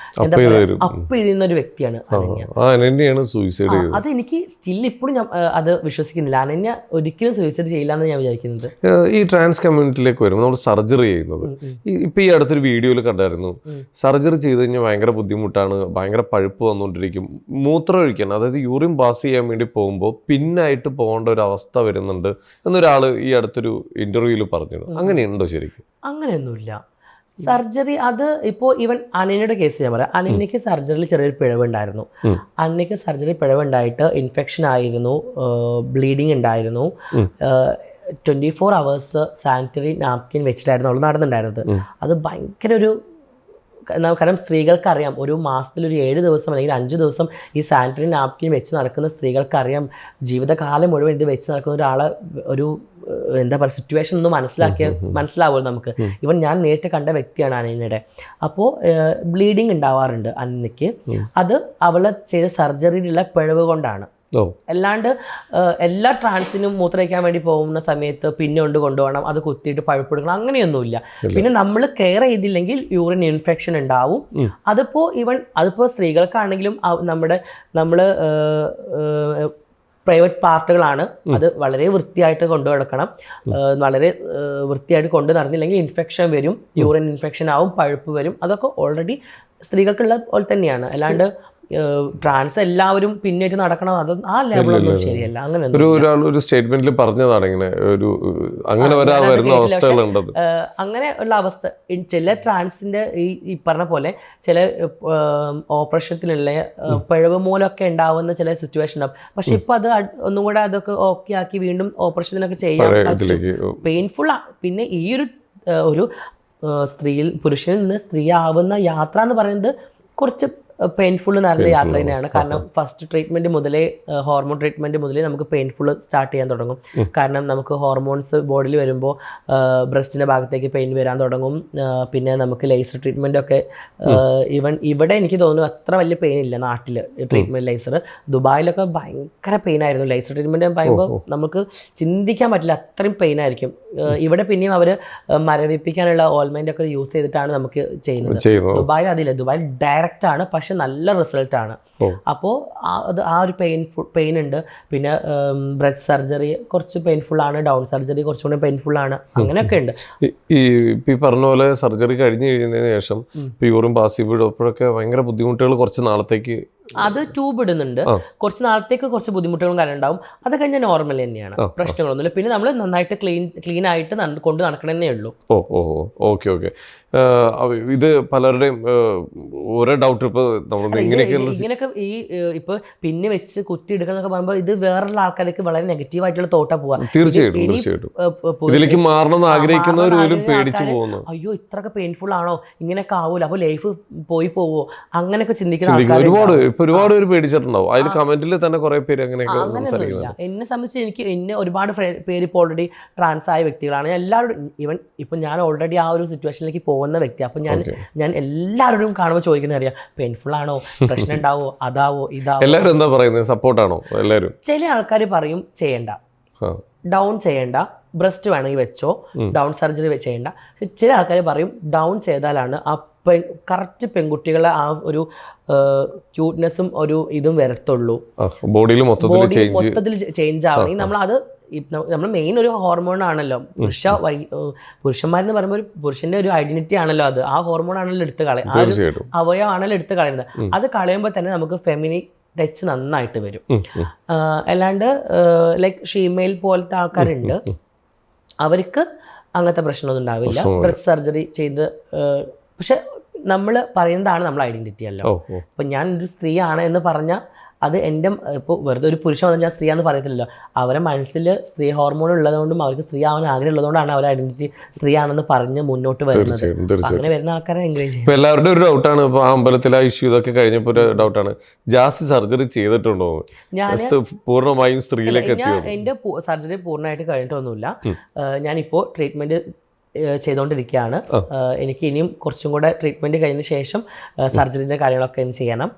എന്താ പറയുക അപ്പ് ചെയ്യുന്ന ഒരു വ്യക്തിയാണ് അനന്യ. അത് എനിക്ക് സ്റ്റിൽ ഇപ്പോഴും ഞാൻ അത് വിശ്വസിക്കുന്നില്ല. അനന്യ ഒരിക്കലും സൂയിസൈഡ് ചെയ്യില്ല എന്ന് ഞാൻ വിചാരിക്കുന്നത്. ഈ ട്രാൻസ് കമ്മ്യൂണിറ്റിയിലേക്ക് വരുമ്പോൾ നമ്മൾ സർജറി ചെയ്യുന്നത്, ഇപ്പം ഈ അടുത്തൊരു വീഡിയോയിൽ കണ്ടായിരുന്നു, സർജറി ചെയ്ത് കഴിഞ്ഞാൽ ഭയങ്കര ബുദ്ധിമുട്ടാണ്, ഭയങ്കര പഴുപ്പ് വന്നുകൊണ്ടിരിക്കും, മൂത്രം ഒഴിക്കാൻ അതായത് യൂറിൻ പാസ് ചെയ്യാൻ വേണ്ടി പോകുമ്പോൾ പിന്നായിട്ട് പോകേണ്ട ഒരു അവസ്ഥ വരുന്നുണ്ട് എന്നൊരാൾ ഈ അടുത്തൊരു ഇന്റർവ്യൂവിൽ പറഞ്ഞു. അങ്ങനെയുണ്ടോ ശരിക്കും? അങ്ങനെയൊന്നുമില്ല. സർജറി അത് ഇപ്പോൾ ഈവൻ അനന്യയുടെ കേസ് ഞാൻ പറയാം. അനന്യക്ക് സർജറിയിൽ ചെറിയൊരു പിഴവുണ്ടായിരുന്നു. അനന്യക്ക് സർജറി പിഴവുണ്ടായിട്ട് ഇൻഫെക്ഷൻ ആയിരുന്നു, ബ്ലീഡിങ് ഉണ്ടായിരുന്നു. 24 hours സാനിറ്ററി നാപ്കിൻ വെച്ചിട്ടായിരുന്നു അവൾ നടന്നുണ്ടായിരുന്നത്. അത് ഭയങ്കര ഒരു, കാരണം സ്ത്രീകൾക്കറിയാം ഒരു മാസത്തിൽ ഒരു 7 ദിവസം അല്ലെങ്കിൽ 5 ദിവസം ഈ സാനിറ്ററി നാപ്കിൻ വെച്ച് നടക്കുന്ന സ്ത്രീകൾക്കറിയാം ജീവിതകാലം മുഴുവൻ ഇത് വെച്ച് നടക്കുന്ന ഒരാളെ ഒരു എന്താ പറയുക സിറ്റുവേഷൻ ഒന്ന് മനസ്സിലാവുമല്ലോ നമുക്ക്. ഇവൻ ഞാൻ നേരിട്ട് കണ്ട വ്യക്തിയാണ് അനന്യയുടെ. അപ്പോൾ ബ്ലീഡിങ് ഉണ്ടാവാറുണ്ട് അനന്യക്ക്. അത് അവളെ ചെയ്ത സർജറിയിലുള്ള പിഴവ് കൊണ്ടാണ്. അല്ലാണ്ട് എല്ലാ ട്രാൻസിനും മൂത്രയ്ക്കാൻ വേണ്ടി പോകുന്ന സമയത്ത് പിന്നെ കൊണ്ടുപോകണം, അത് കുത്തിയിട്ട് പഴുപ്പെടുക്കണം, അങ്ങനെയൊന്നുമില്ല. പിന്നെ നമ്മൾ കെയർ ചെയ്തില്ലെങ്കിൽ യൂറിൻ ഇൻഫെക്ഷൻ ഉണ്ടാവും. അതിപ്പോൾ സ്ത്രീകൾക്കാണെങ്കിലും നമ്മൾ പ്രൈവറ്റ് പാർട്ടുകളാണ്, അത് വളരെ വൃത്തിയായിട്ട് കൊണ്ടു നടക്കണം. വളരെ വൃത്തിയായിട്ട് കൊണ്ടു നടന്നില്ലെങ്കിൽ ഇൻഫെക്ഷൻ വരും, യൂറിൻ ഇൻഫെക്ഷൻ ആവും, പഴുപ്പ് വരും. അതൊക്കെ ഓൾറെഡി സ്ത്രീകൾക്കുള്ള പോലെ തന്നെയാണ്. അല്ലാണ്ട് ട്രാൻസ് എല്ലാവരും പിന്നേറ്റ് നടക്കണം, അത് ആ ലെവലൊന്നും ശരിയല്ല. അങ്ങനെ ഒരു സ്റ്റേറ്റ്മെന്റിൽ പറഞ്ഞതാണ് ഇങ്ങനെ ഒരു അങ്ങനെ വരുന്ന അവസ്ഥകളുണ്ട്. അങ്ങനെയുള്ള അവസ്ഥ ചില ട്രാൻസിന്റെ ഈ പറഞ്ഞ പോലെ ചില ഓപ്പറേഷത്തിലുള്ള പിഴവ് മൂലമൊക്കെ ഉണ്ടാവുന്ന ചില സിറ്റുവേഷൻ ഉണ്ടാവും. പക്ഷെ ഇപ്പൊ അത് ഒന്നും കൂടെ അതൊക്കെ ഓക്കെ ആക്കി വീണ്ടും ഓപ്പറേഷനൊക്കെ ചെയ്യാൻ പെയിൻഫുൾ. പിന്നെ ഈ ഒരു പുരുഷനിൽ നിന്ന് സ്ത്രീ ആവുന്ന യാത്ര എന്ന് പറയുന്നത് കുറച്ച് പെയിൻഫുൾ നിറഞ്ഞ യാത്ര തന്നെയാണ്. കാരണം ഫസ്റ്റ് ട്രീറ്റ്മെൻറ്റ് മുതലേ ഹോർമോൺ ട്രീറ്റ്മെൻറ്റ് മുതലേ നമുക്ക് പെയിൻഫുൾ സ്റ്റാർട്ട് ചെയ്യാൻ തുടങ്ങും. കാരണം നമുക്ക് ഹോർമോൺസ് ബോഡിയിൽ വരുമ്പോൾ ബ്രസ്റ്റിൻ്റെ ഭാഗത്തേക്ക് പെയിൻ വരാൻ തുടങ്ങും. പിന്നെ നമുക്ക് ലേസർ ട്രീറ്റ്മെൻറ്റൊക്കെ ഇവിടെ എനിക്ക് തോന്നുന്നു അത്ര വലിയ പെയിൻ ഇല്ല നാട്ടിൽ ട്രീറ്റ്മെൻറ്റ് ലേസർ. ദുബായിലൊക്കെ ഭയങ്കര പെയിൻ ആയിരുന്നു ലേസർ ട്രീറ്റ്മെൻറ്റ് പറയുമ്പോൾ നമുക്ക് ചിന്തിക്കാൻ പറ്റില്ല, അത്രയും പെയിൻ ആയിരിക്കും. ഇവിടെ പിന്നെയും അവർ മരവിപ്പിക്കാനുള്ള ഓയിൽമെൻ്റ് ഒക്കെ യൂസ് ചെയ്തിട്ടാണ് നമുക്ക് ചെയ്യുന്നത്. ദുബായിൽ അതില്ല, ദുബായിൽ ഡയറക്റ്റ് ആണ്, പക്ഷെ നല്ല റിസൾട്ടാണ്. അപ്പോൾ ആ ഒരു പെയിൻ ഉണ്ട്. പിന്നെ ബ്രെസ്റ്റ് സർജറി കുറച്ച് പെയിൻഫുൾ ആണ്, ഡൗൺ സർജറി കുറച്ചുകൂടി പെയിൻഫുൾ ആണ്, അങ്ങനെയൊക്കെ ഉണ്ട്. ഈ പറഞ്ഞ പോലെ സർജറി കഴിഞ്ഞതിന് ശേഷം യൂറിൻ പാസ് ചെയ്യുമ്പോഴൊക്കെ ഭയങ്കര ബുദ്ധിമുട്ടുകൾ കുറച്ച് നാളത്തേക്ക് അത് ട്യൂബ് ഇടുന്നുണ്ട്. കുറച്ച് നാളത്തേക്ക് കുറച്ച് ബുദ്ധിമുട്ടുകളും കാര്യം ഉണ്ടാവും. അത് കഴിഞ്ഞാൽ നോർമൽ തന്നെയാണ്, പ്രശ്നങ്ങളൊന്നുമില്ല. പിന്നെ നമ്മൾ നന്നായിട്ട് ക്ലീൻ ആയിട്ട് കൊണ്ട് നടക്കണമെന്നേ ഉള്ളൂ. ഓക്കെ. ഇത് പലരുടെയും ഓരോ ഡൗട്ട്. ഇങ്ങനെയൊക്കെ ഈ ഇപ്പൊ പിന്നെ വെച്ച് കുത്തി എടുക്കുക എന്നൊക്കെ പറയുമ്പോൾ ഇത് വേറെയുള്ള ആൾക്കാർക്ക് വളരെ നെഗറ്റീവ് ആയിട്ടുള്ള തോട്ടാ പോവാ. തീർച്ചയായിട്ടും ഇതിലേക്ക് മാറണം ആഗ്രഹിക്കുന്നവരും പേടിച്ചു പോകുന്നു. അയ്യോ ഇത്രയൊക്കെ പെയിൻഫുൾ ആണോ, ഇങ്ങനെയൊക്കെ ആവൂല, അപ്പൊ ലൈഫ് പോവോ, അങ്ങനെയൊക്കെ ചിന്തിക്കുന്ന ഒരുപാട് പേര് പേടിച്ചിട്ടുണ്ടാവും. അതിൽ കമന്റിൽ തന്നെ കുറെ പേര് അങ്ങനെയൊക്കെ സംസാരിക്കുന്നുണ്ട്. എന്നെ സംബന്ധിച്ച് എന്നെ ഒരുപാട് പേര് ഇപ്പോൾ ഓൾറെഡി ട്രാൻസ് ആയ വ്യക്തികളാണ്. എല്ലാവരും ഇപ്പം ഞാൻ ഓൾറെഡി ആ ഒരു സിറ്റുവേഷനിലേക്ക് പോകുന്ന വ്യക്തി. അപ്പം ഞാൻ എല്ലാവരോടും കാണുമ്പോൾ ചോദിക്കുന്നത് അറിയാം, പെയിൻഫുൾ ആണോ, പ്രശ്നം ഉണ്ടാവോ, അതാവോ ഇതാവോ. എല്ലാവരും എന്താ പറയുന്നത്, സപ്പോർട്ടാണോ? എല്ലാവരും ചില ആൾക്കാർ പറയും ചെയ്യണ്ട, ഡൗൺ ചെയ്യണ്ട, ബ്രസ്റ്റ് വേണമെങ്കിൽ വെച്ചോ, ഡൗൺ സർജറി ചെയ്യണ്ട. ചില ആൾക്കാർ പറയും ഡൗൺ ചെയ്താലാണ് ആ കറക്റ്റ് പെൺകുട്ടികളെ ആ ഒരു ക്യൂട്ട്നെസ്സും ഒരു ഇതും വരത്തുള്ളൂ, ബോഡിയിൽ മൊത്തത്തിൽ ചേഞ്ച് ആവണമെങ്കിൽ നമ്മൾ മെയിൻ ഒരു ഹോർമോൺ ആണല്ലോ. പുരുഷന്മാരെന്ന് പറയുമ്പോൾ പുരുഷന്റെ ഒരു ഐഡന്റിറ്റി ആണല്ലോ അത്. ആ ഹോർമോൺ ആണല്ലോ എടുത്ത് കളയുന്നത്, അവയവമാണല്ലോ എടുത്ത് കളയുന്നത്. അത് കളയുമ്പോൾ തന്നെ നമുക്ക് ഫെമിനി ടച്ച് നന്നായിട്ട് വരും. അല്ലാണ്ട് ലൈക്ക് ഷീമെയിൽ പോലത്തെ ആൾക്കാരുണ്ട്, അവർക്ക് അങ്ങനത്തെ പ്രശ്നമൊന്നും ഉണ്ടാവില്ല. ബ്രസ്റ്റ് സർജറി ചെയ്ത് പക്ഷെ നമ്മൾ പറയുന്നതാണ് നമ്മൾ ഐഡന്റിറ്റി അല്ലോ. ഇപ്പം ഞാൻ ഒരു സ്ത്രീയാണ് എന്ന് പറഞ്ഞാൽ അത് എൻ്റെ ഇപ്പോൾ വെറുതെ ഒരു പുരുഷൻ വന്നാൽ ഞാൻ സ്ത്രീയാണെന്ന് പറയത്തില്ലല്ലോ. അവരുടെ മനസ്സിൽ സ്ത്രീ ഹോർമോൺ ഉള്ളതുകൊണ്ടും അവർക്ക് സ്ത്രീ ആവാൻ ആഗ്രഹം ഉള്ളതുകൊണ്ടാണ് അവർ ഐഡന്റിറ്റി സ്ത്രീ ആണെന്ന് പറഞ്ഞ് മുന്നോട്ട് വരുന്നത്. അങ്ങനെ വരുന്ന ആൾക്കാരെ എൻകറേജ് ചെയ്യും. എല്ലാവരുടെ ഒരു ഡൗട്ടാണ്, ഇപ്പോൾ അമ്പലത്തിലെ ഇഷ്യൂ ഇതൊക്കെ കഴിഞ്ഞപ്പോൾ ഒരു ഡൗട്ടാണ്, ജാസി സർജറി ചെയ്തിട്ടുണ്ടോ? ഞാൻ പൂർണ്ണമായും സ്ത്രീയിലേക്ക് എത്തിയോ? എൻ്റെ സർജറി പൂർണ്ണമായിട്ട് കഴിഞ്ഞിട്ടൊന്നുമില്ല. ഞാനിപ്പോൾ ട്രീറ്റ്മെന്റ് ചെയ്തുകൊണ്ടിരിക്കുകയാണ്. എനിക്ക് ഇനിയും കുറച്ചും കൂടെ ട്രീറ്റ്മെൻറ്റ് കഴിഞ്ഞ ശേഷം സർജറിൻ്റെ കാര്യങ്ങളൊക്കെ ഇനി ചെയ്യണം.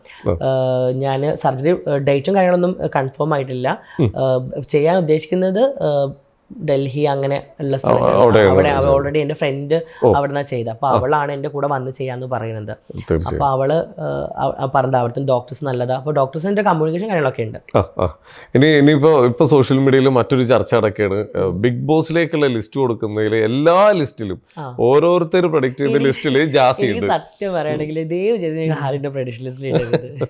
ഞാൻ സർജറി ഡേറ്റും കാര്യങ്ങളൊന്നും കൺഫേം ആയിട്ടില്ല. ചെയ്യാൻ ഉദ്ദേശിക്കുന്നത് ഡൽഹി അങ്ങനെ ഉള്ള സ്ഥലങ്ങൾ. അവിടെ ഓൾറെഡി എൻ്റെ ഫ്രണ്ട് അവിടെ നിന്നാണ് ചെയ്തത്. അപ്പോൾ അവളാണ് എൻ്റെ കൂടെ വന്ന് ചെയ്യാന്ന് പറയുന്നത്. അപ്പോൾ അവള് പറഞ്ഞത് അവിടുത്തെ ഡോക്ടേഴ്സ് നല്ലതാ. അപ്പോൾ ഡോക്ടേഴ്സിന്റെ കമ്മ്യൂണിക്കേഷൻ കാര്യങ്ങളൊക്കെ ഉണ്ട്. ഇനിയിപ്പോ സോഷ്യൽ മീഡിയയിൽ മറ്റൊരു ചർച്ച നടക്കുകയാണ്. ബിഗ് ബോസിലേക്കുള്ള ലിസ്റ്റ് കൊടുക്കുന്നതിൽ എല്ലാ ലിസ്റ്റിലും ഓരോരുത്തർ പ്രൊഡിക്ട് ചെയ്ത ലിസ്റ്റിൽ ജാസി ഉണ്ട്. സത്യം പറയുകയാണെങ്കിൽ ദയവ് ചെയ്ത് ഹാരിന്റെ പ്രൊഡിക്ഷൻ ലിസ്റ്റിൽ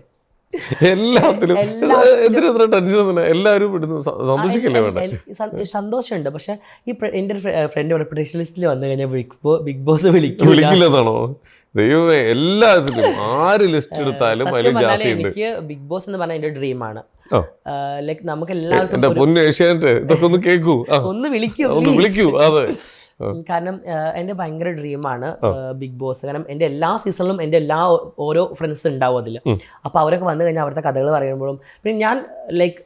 എല്ലാത്തിലും എന്തിനാ ടെൻഷൻ? എല്ലാവരും സന്തോഷിക്കല്ലേ വേണ്ട? സന്തോഷമുണ്ട്. പക്ഷെ ഈ എൻ്റെ ഫ്രണ്ട് പ്രൊഡിക്ഷൻ ലിസ്റ്റിൽ വന്നു കഴിഞ്ഞാൽ ബിഗ് ബോസ് വിളിക്കില്ലെന്നാണോ? ദൈവമേ, എല്ലാത്തിലും ആര് ലിസ്റ്റ് എടുത്താലും അതിൽ ജാസി ഉണ്ട്. എനിക്ക് ബിഗ് ബോസ് എന്ന് പറഞ്ഞാൽ എന്റെ ഡ്രീമാണ്. ലൈക്ക് നമുക്ക് എല്ലാവർക്കും എന്റെ പൊന്നു ഏഷ്യാനെറ്റ് ഇതൊക്കെ ഒന്ന് കേൾക്കൂ, ഒന്ന് വിളിക്കൂ. അതെ, കാരണം എൻ്റെ ഭയങ്കര ഡ്രീമാണ് ബിഗ് ബോസ്. കാരണം എൻ്റെ എല്ലാ സീസണിലും എൻ്റെ ഓരോ ഫ്രണ്ട്സ് ഉണ്ടാവും അതിൽ. അപ്പോൾ അവരൊക്കെ വന്നു കഴിഞ്ഞാൽ അവിടുത്തെ കഥകൾ പറയുമ്പോഴും പിന്നെ ഞാൻ ലൈക്ക്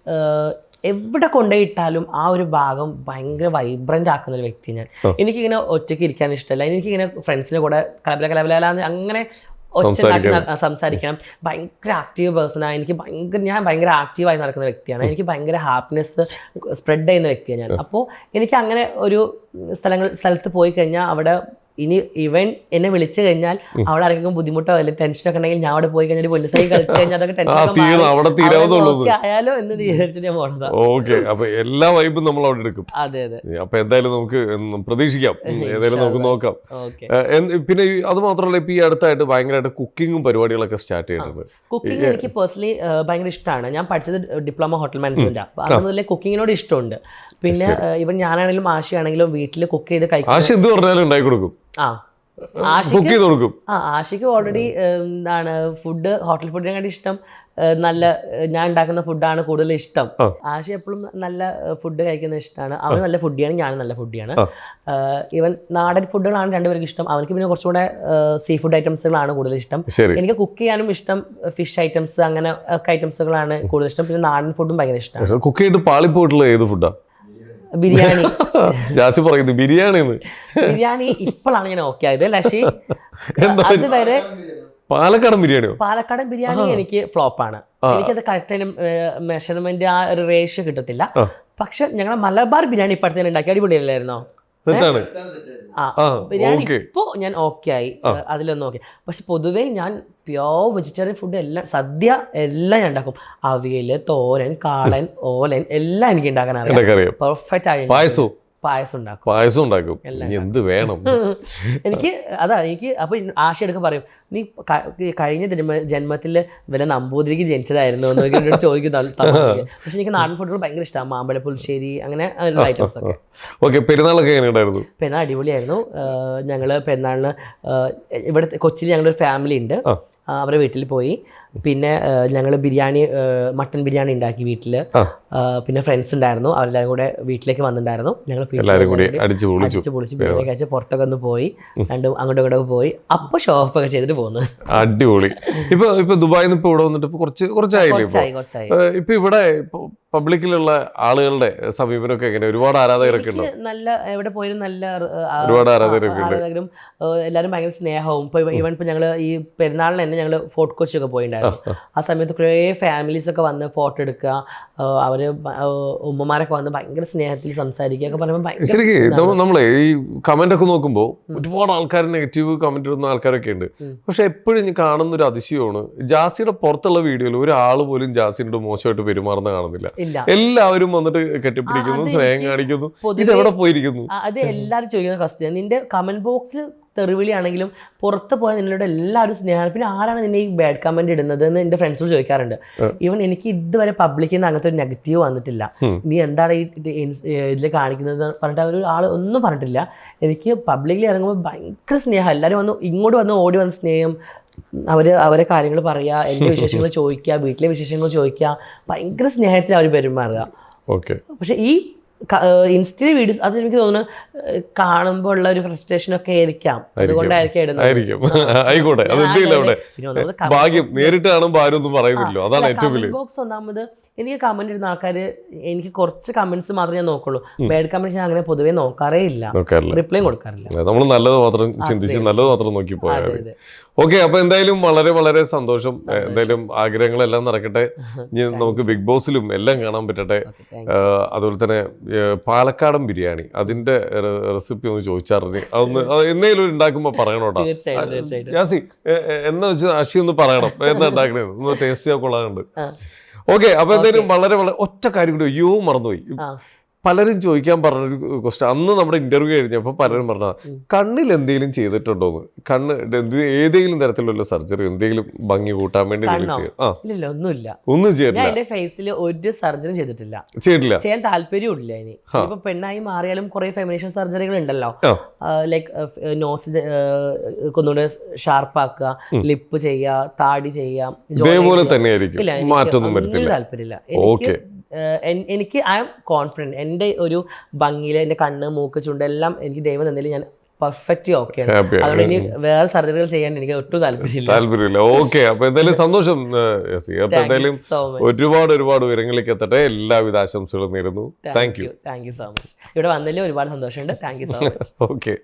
എവിടെ കൊണ്ടുപോയിട്ടാലും ആ ഒരു ഭാഗം ഭയങ്കര വൈബ്രൻ്റ് ആക്കുന്ന ഒരു വ്യക്തി ഞാൻ. എനിക്കിങ്ങനെ ഒറ്റയ്ക്ക് ഇരിക്കാൻ ഇഷ്ടമല്ല. എനിക്കിങ്ങനെ ഫ്രണ്ട്സിൻ്റെ കൂടെ കലബല അങ്ങനെ സംസാരിക്കണം. ഭയങ്കര ആക്റ്റീവ് പേഴ്സണാണ്. ഞാൻ ഭയങ്കര ആക്റ്റീവായി നടക്കുന്ന വ്യക്തിയാണ്. എനിക്ക് ഭയങ്കര ഹാപ്പിനെസ് സ്പ്രെഡ് ചെയ്യുന്ന വ്യക്തിയാണ് ഞാൻ. അപ്പോൾ എനിക്ക് അങ്ങനെ ഒരു സ്ഥലത്ത് പോയി കഴിഞ്ഞാൽ അവിടെ ഇനി ഇവൻ എന്നെ വിളിച്ചു കഴിഞ്ഞാൽ അവിടെ ആരെങ്കിലും ബുദ്ധിമുട്ടോ അല്ലെങ്കിൽ ടെൻഷനൊക്കെ ഉണ്ടെങ്കിൽ ഞാൻ അവിടെ പോയി കഴിഞ്ഞാൽ പൊന്നിസായി കളിച്ചു കഴിഞ്ഞാൽ അതൊക്കെ ടെൻഷൻ ആയാലോ എന്ന് വിചാരിച്ചിട്ട് ഞാൻ പോണതാ. ഓക്കെ, അപ്പൊ എല്ലാ വൈബും നമ്മൾ അവിടെ എടുക്കും. അതെ അതെ. അപ്പൊ എന്തായാലും നമുക്ക് പ്രതീക്ഷിക്കാം, ഏതായാലും നമുക്ക് നോക്കാം. പിന്നെ അത് മാത്രമല്ല, ഇപ്പൊ ഈ അടുത്തായിട്ട് ഭയങ്കരമായിട്ട് കുക്കിങ്ങും പരിപാടികളൊക്കെ സ്റ്റാർട്ട് ചെയ്തിട്ടുണ്ട്. കുക്കിംഗ് എനിക്ക് പേഴ്സണലി ഭയങ്കര ഇഷ്ടമാണ്. ഞാൻ പഠിച്ചത് ഡിപ്ലോമ ഹോട്ടൽ മാനേജ്മെന്റ്. അപ്പൊ അതുപോലെ കുക്കിങ്ങിനോട് ഇഷ്ടമുണ്ട്. പിന്നെ ഇവൻ ഞാനാണെങ്കിലും ആശയാണെങ്കിലും വീട്ടിൽ കുക്ക് ചെയ്ത് കഴിക്കും. എന്ത് പറഞ്ഞാലും ഉണ്ടാക്കി കൊടുക്കും. ആഷിക്ക് ഓൾറെഡി എന്താണ് ഫുഡ്, ഹോട്ടൽ ഫുഡിനെക്കാട്ടി ഇഷ്ടം നല്ല ഞാൻ ഉണ്ടാക്കുന്ന ഫുഡാണ് കൂടുതൽ ഇഷ്ടം. ആഷി എപ്പോഴും നല്ല ഫുഡ് കഴിക്കുന്നത് ഇഷ്ടമാണ്. അവന് നല്ല ഫുഡിയാണ്, ഞാനും നല്ല ഫുഡിയാണ്. ഇവൻ നാടൻ ഫുഡുകളാണ് രണ്ടുപേർക്കും ഇഷ്ടം. അവർക്ക് പിന്നെ കുറച്ചുകൂടെ സീ ഫുഡ് ഐറ്റംസുകളാണ് കൂടുതൽ ഇഷ്ടം. എനിക്ക് കുക്ക് ചെയ്യാനും ഇഷ്ടം ഫിഷ് ഐറ്റംസ് അങ്ങനെ ഒക്കെ ഐറ്റംസുകളാണ് കൂടുതൽ ഇഷ്ടം. പിന്നെ നാടൻ ഫുഡും ഭയങ്കര ഇഷ്ടമാണ്. കുക്ക് ചെയ്തിട്ട് പാളിപ്പോയിട്ടുള്ള ഏത് ഫുഡാ? ബിരിയാണി. ജാസി പറയുന്നു ബിരിയാണി ഇപ്പോഴാണ് ഞാൻ ഓക്കെ ആയത്. ലക്ഷി അതുവരെ പാലക്കാടൻ ബിരിയാണി എനിക്ക് ഫ്ലോപ്പാണ്. എനിക്കത് കറക്റ്റ് മെഷർമെന്റ് ആ ഒരു റേഷ്യോ കിട്ടത്തില്ല. പക്ഷെ ഞങ്ങളെ മലബാർ ബിരിയാണി ഇപ്പൊ അടുത്ത് ഉണ്ടാക്കി അടിപൊളിയല്ലായിരുന്നോ? ബിരിയാണി ഇപ്പോ ഞാൻ ഓക്കെ ആയി, അതിലൊന്നും ഓക്കെ. പക്ഷെ പൊതുവേ ഞാൻ പ്യോർ വെജിറ്റേറിയൻ ഫുഡ് എല്ലാം, സദ്യ എല്ലാം ഞാൻ ഉണ്ടാക്കും. അവിയല്, തോരൻ, കാളൻ, ഓലൻ എല്ലാം എനിക്ക് ഉണ്ടാക്കാൻ അറിയാം. പെർഫെക്റ്റ് ആയി പായസം ഉണ്ടാക്കും. എന്ത് വേണം എനിക്ക് അപ്പൊ ആശ എടുക്കാൻ പറയും, നീ കഴിഞ്ഞ ജന്മത്തിൽ വല്ല നമ്പൂതിരിക്ക് ജനിച്ചതായിരുന്നു എന്നൊക്കെ ചോദിക്കുന്നു. പക്ഷെ എനിക്ക് നാടൻ ഫുഡുകൾ ഭയങ്കര ഇഷ്ടമാണ്. മാമ്പഴ പുളിശ്ശേരി അങ്ങനെ ഐറ്റംസ് ഒക്കെ. പെരുന്നാൾ അടിപൊളിയായിരുന്നു. ഞങ്ങള് പെരുന്നാളിന് ഇവിടെ കൊച്ചിയിൽ ഞങ്ങളൊരു ഫാമിലി ഉണ്ട്, അവരുടെ വീട്ടിൽ പോയി. പിന്നെ ഞങ്ങൾ മട്ടൺ ബിരിയാണി ഉണ്ടാക്കി വീട്ടിൽ. പിന്നെ ഫ്രണ്ട്സ് ഉണ്ടായിരുന്നു, അവരെല്ലാവരും കൂടെ വീട്ടിലേക്ക് വന്നിട്ടുണ്ടായിരുന്നു. ഞങ്ങൾ അടിച്ച് പൊളിച്ച് ബിരിയാണി കഴിച്ച് പുറത്തൊക്കെ ഒന്ന് പോയി, രണ്ടും അങ്ങോട്ടും ഇങ്ങോട്ടൊക്കെ പോയി. അപ്പോൾ ഷോപ്പ് ഒക്കെ ചെയ്തിട്ട് പോകുന്നു. അടിപൊളി. ഇപ്പൊ ദുബായിൽ നിന്ന് ഇപ്പൊ ഇവിടെ വന്നിട്ട് കുറച്ചായി. ഇപ്പൊ ഇവിടെ പബ്ലിക്കിലുള്ള ആളുകളുടെ സമീപനമൊക്കെ എങ്ങനെ? ഒരുപാട് ആരാധകരൊക്കെ ഉണ്ടോ? നല്ല എവിടെ പോയാലും നല്ല ഒരുപാട് ആരാധകരും എല്ലാവരും ഭയങ്കര സ്നേഹവും. ഇപ്പൊ ഞങ്ങള് ഈ പെരുന്നാളിന് തന്നെ ഞങ്ങള് ഫോർട്ട് കൊച്ചി ഒക്കെ പോയിട്ടുണ്ടായിരുന്നു. ആ സമയത്ത് കുറേ ഫാമിലീസ് ഒക്കെ വന്ന് ഫോട്ടോ എടുക്കുക, അവര് ഉമ്മമാരൊക്കെ വന്ന് ഭയങ്കര സ്നേഹത്തിൽ സംസാരിക്കുക ഒക്കെ പറയുമ്പോൾ ശരിക്കും നമ്മളെ ഈ കമന്റ് ഒക്കെ നോക്കുമ്പോൾ ഒരുപാട് ആൾക്കാർ നെഗറ്റീവ് കമന്റ് ഇടുന്ന ആൾക്കാരൊക്കെ ഉണ്ട്. പക്ഷെ എപ്പോഴും കാണുന്ന ഒരു അതിശയമാണ്, ജാസിയുടെ പുറത്തുള്ള വീഡിയോയിൽ ഒരാൾ പോലും ജാസിനോട് മോശമായിട്ട് പെരുമാറുന്ന കാണുന്നില്ല. എല്ലാവരും വന്നിട്ട് കെട്ടിപ്പിടിക്കുന്നു, സ്നേഹം കാണിക്കുന്നു. ഇതെവിടെ പോയിരിക്കുന്നു? അത് എല്ലാവരും ചോദിക്കുന്ന ക്വസ്റ്റ്യൻ. നിന്റെ കമന്റ് ബോക്സിൽ തെറിവിളിയാണെങ്കിലും പുറത്ത് പോയാൽ നിന്നോട് എല്ലാവരും സ്നേഹമാണ്. പിന്നെ ആരാണ് നിന്നെ ഈ ബാഡ് കമന്റ് ഇടുന്നത് എന്ന് എൻ്റെ ഫ്രണ്ട്സോട് ചോദിക്കാറുണ്ട്. ഈവൻ എനിക്ക് ഇതുവരെ പബ്ലിക്കിൽ നിന്ന് അങ്ങനത്തെ ഒരു നെഗറ്റീവ് വന്നിട്ടില്ല. നീ എന്താണ് ഈ ഇതിൽ കാണിക്കുന്നത് പറഞ്ഞിട്ട് ഒരു ആൾ ഒന്നും പറഞ്ഞിട്ടില്ല. എനിക്ക് പബ്ലിക്കിൽ ഇറങ്ങുമ്പോൾ ഭയങ്കര സ്നേഹം. എല്ലാവരും ഇങ്ങോട്ട് വന്ന് ഓടി വന്ന് സ്നേഹം, അവരെ കാര്യങ്ങൾ പറയുക, എൻ്റെ വിശേഷങ്ങൾ ചോദിക്കുക, വീട്ടിലെ വിശേഷങ്ങൾ ചോദിക്കുക, ഭയങ്കര സ്നേഹത്തിൽ അവർ പെരുമാറുക. പക്ഷെ ഈ ഇൻസ്റ്റ വീഡിയോസ് അത് എനിക്ക് തോന്നുന്നു കാണുമ്പോൾ ഉള്ള ഒരു ഫ്രസ്ട്രേഷൻ ഒക്കെ ആയിരിക്കാം, അതുകൊണ്ടായിരിക്കും ബോക്സ്. ഒന്നാമത് എനിക്ക് കമന്റ് ഇടുന്ന ആൾക്കാർ എനിക്ക് കുറച്ച് കമന്റ്സ് മാത്രമേ ഞാൻ നോക്കുള്ളൂ. ബാഡ് കമന്റ്സ് ഞാൻ അങ്ങനെ പൊതുവേ നോക്കാറേ ഇല്ല, റിപ്ലൈയും കൊടുക്കാറില്ല. നമ്മൾ നല്ലത് മാത്രം ചിന്തിച്ച് നല്ലത് മാത്രം നോക്കി പോയാൽ മതി. ഓക്കെ, അപ്പൊ എന്തായാലും വളരെ വളരെ സന്തോഷം. എന്തായാലും ആഗ്രഹങ്ങളെല്ലാം നടക്കട്ടെ. ഇനി നമുക്ക് ബിഗ് ബോസിലും എല്ലാം കാണാൻ പറ്റട്ടെ. അതുപോലെ തന്നെ പാലക്കാടൻ ബിരിയാണി അതിന്റെ റെസിപ്പി ഒന്ന് ചോദിച്ചാറിന് അതൊന്ന് എന്തെങ്കിലും ഉണ്ടാക്കുമ്പോ പറയണോട്ടാ. ജാസി എന്നാ വെച്ചാൽ അക്ഷി ഒന്ന് പറയണം എന്താ ഉണ്ടാക്കണേ, ഒന്ന് ടേസ്റ്റ് ചെയ്യാൻ കൊള്ളാനുണ്ട്. ഓക്കെ, അപ്പൊ എന്തായാലും വളരെ വളരെ ഒറ്റ കാര്യം കൂടി മറന്നുപോയി. പലരും ചോദിക്കാൻ പറഞ്ഞൊരു ക്വസ്റ്റ്യൻ അന്ന് നമ്മുടെ ഇന്റർവ്യൂ കഴിഞ്ഞപ്പോൾ പലരും പറഞ്ഞ കണ്ണിൽ എന്തെങ്കിലും ചെയ്തിട്ടുണ്ടോന്ന്, കണ്ണ് ഏതെങ്കിലും തരത്തിലുള്ള സർജറി എന്തെങ്കിലും ഭംഗി കൂട്ടാൻ വേണ്ടി ഒന്നും ചെയ്തിട്ടില്ല. ഫേസിൽ ഒരു സർജറി ചെയ്തിട്ടില്ല, ചെയ്യാൻ താല്പര്യമില്ല. ഇനി ഇപ്പൊ പെണ്ണായി മാറിയാലും കുറെ ഫെമിനേഷൻ സർജറികൾ ഉണ്ടല്ലോ, ലൈക്ക് നോസ് ഒന്നുകൂടെ ഷാർപ്പാക്കുക, ലിപ്പ് ചെയ്യുക, താടി ചെയ്യാം, ഇതേപോലെ തന്നെയായിരിക്കും, മാറ്റൊന്നും വരത്തില്ല. താല്പര്യമില്ല എനിക്ക്. ഐ ആം കോൺഫിഡൻറ്റ് എൻ്റെ ഒരു ഭംഗിയിൽ എൻ്റെ കണ്ണ്, മൂക്ക്, ചുണ്ടെല്ലാം എനിക്ക് ദൈവം തന്നതിൽ ഞാൻ പെർഫെക്റ്റ് ഓക്കെ ആണ്. അതുകൊണ്ട് ഇനി വേറെ സർജറികൾ ചെയ്യാൻ എനിക്ക് ഒട്ടും താല്പര്യമില്ല. ഓക്കെ, അപ്പൊ എന്തായാലും സന്തോഷം. അപ്പൊ എന്തായാലും ഒരുപാട് ഉയരങ്ങളിലേക്ക് എത്തട്ടെ. എല്ലാവിധ ആശംസകളും നേരുന്നു. Thank you so much. ഇവിടെ വന്നതിൽ ഒരുപാട് സന്തോഷമുണ്ട്. Thank you so much. Okay.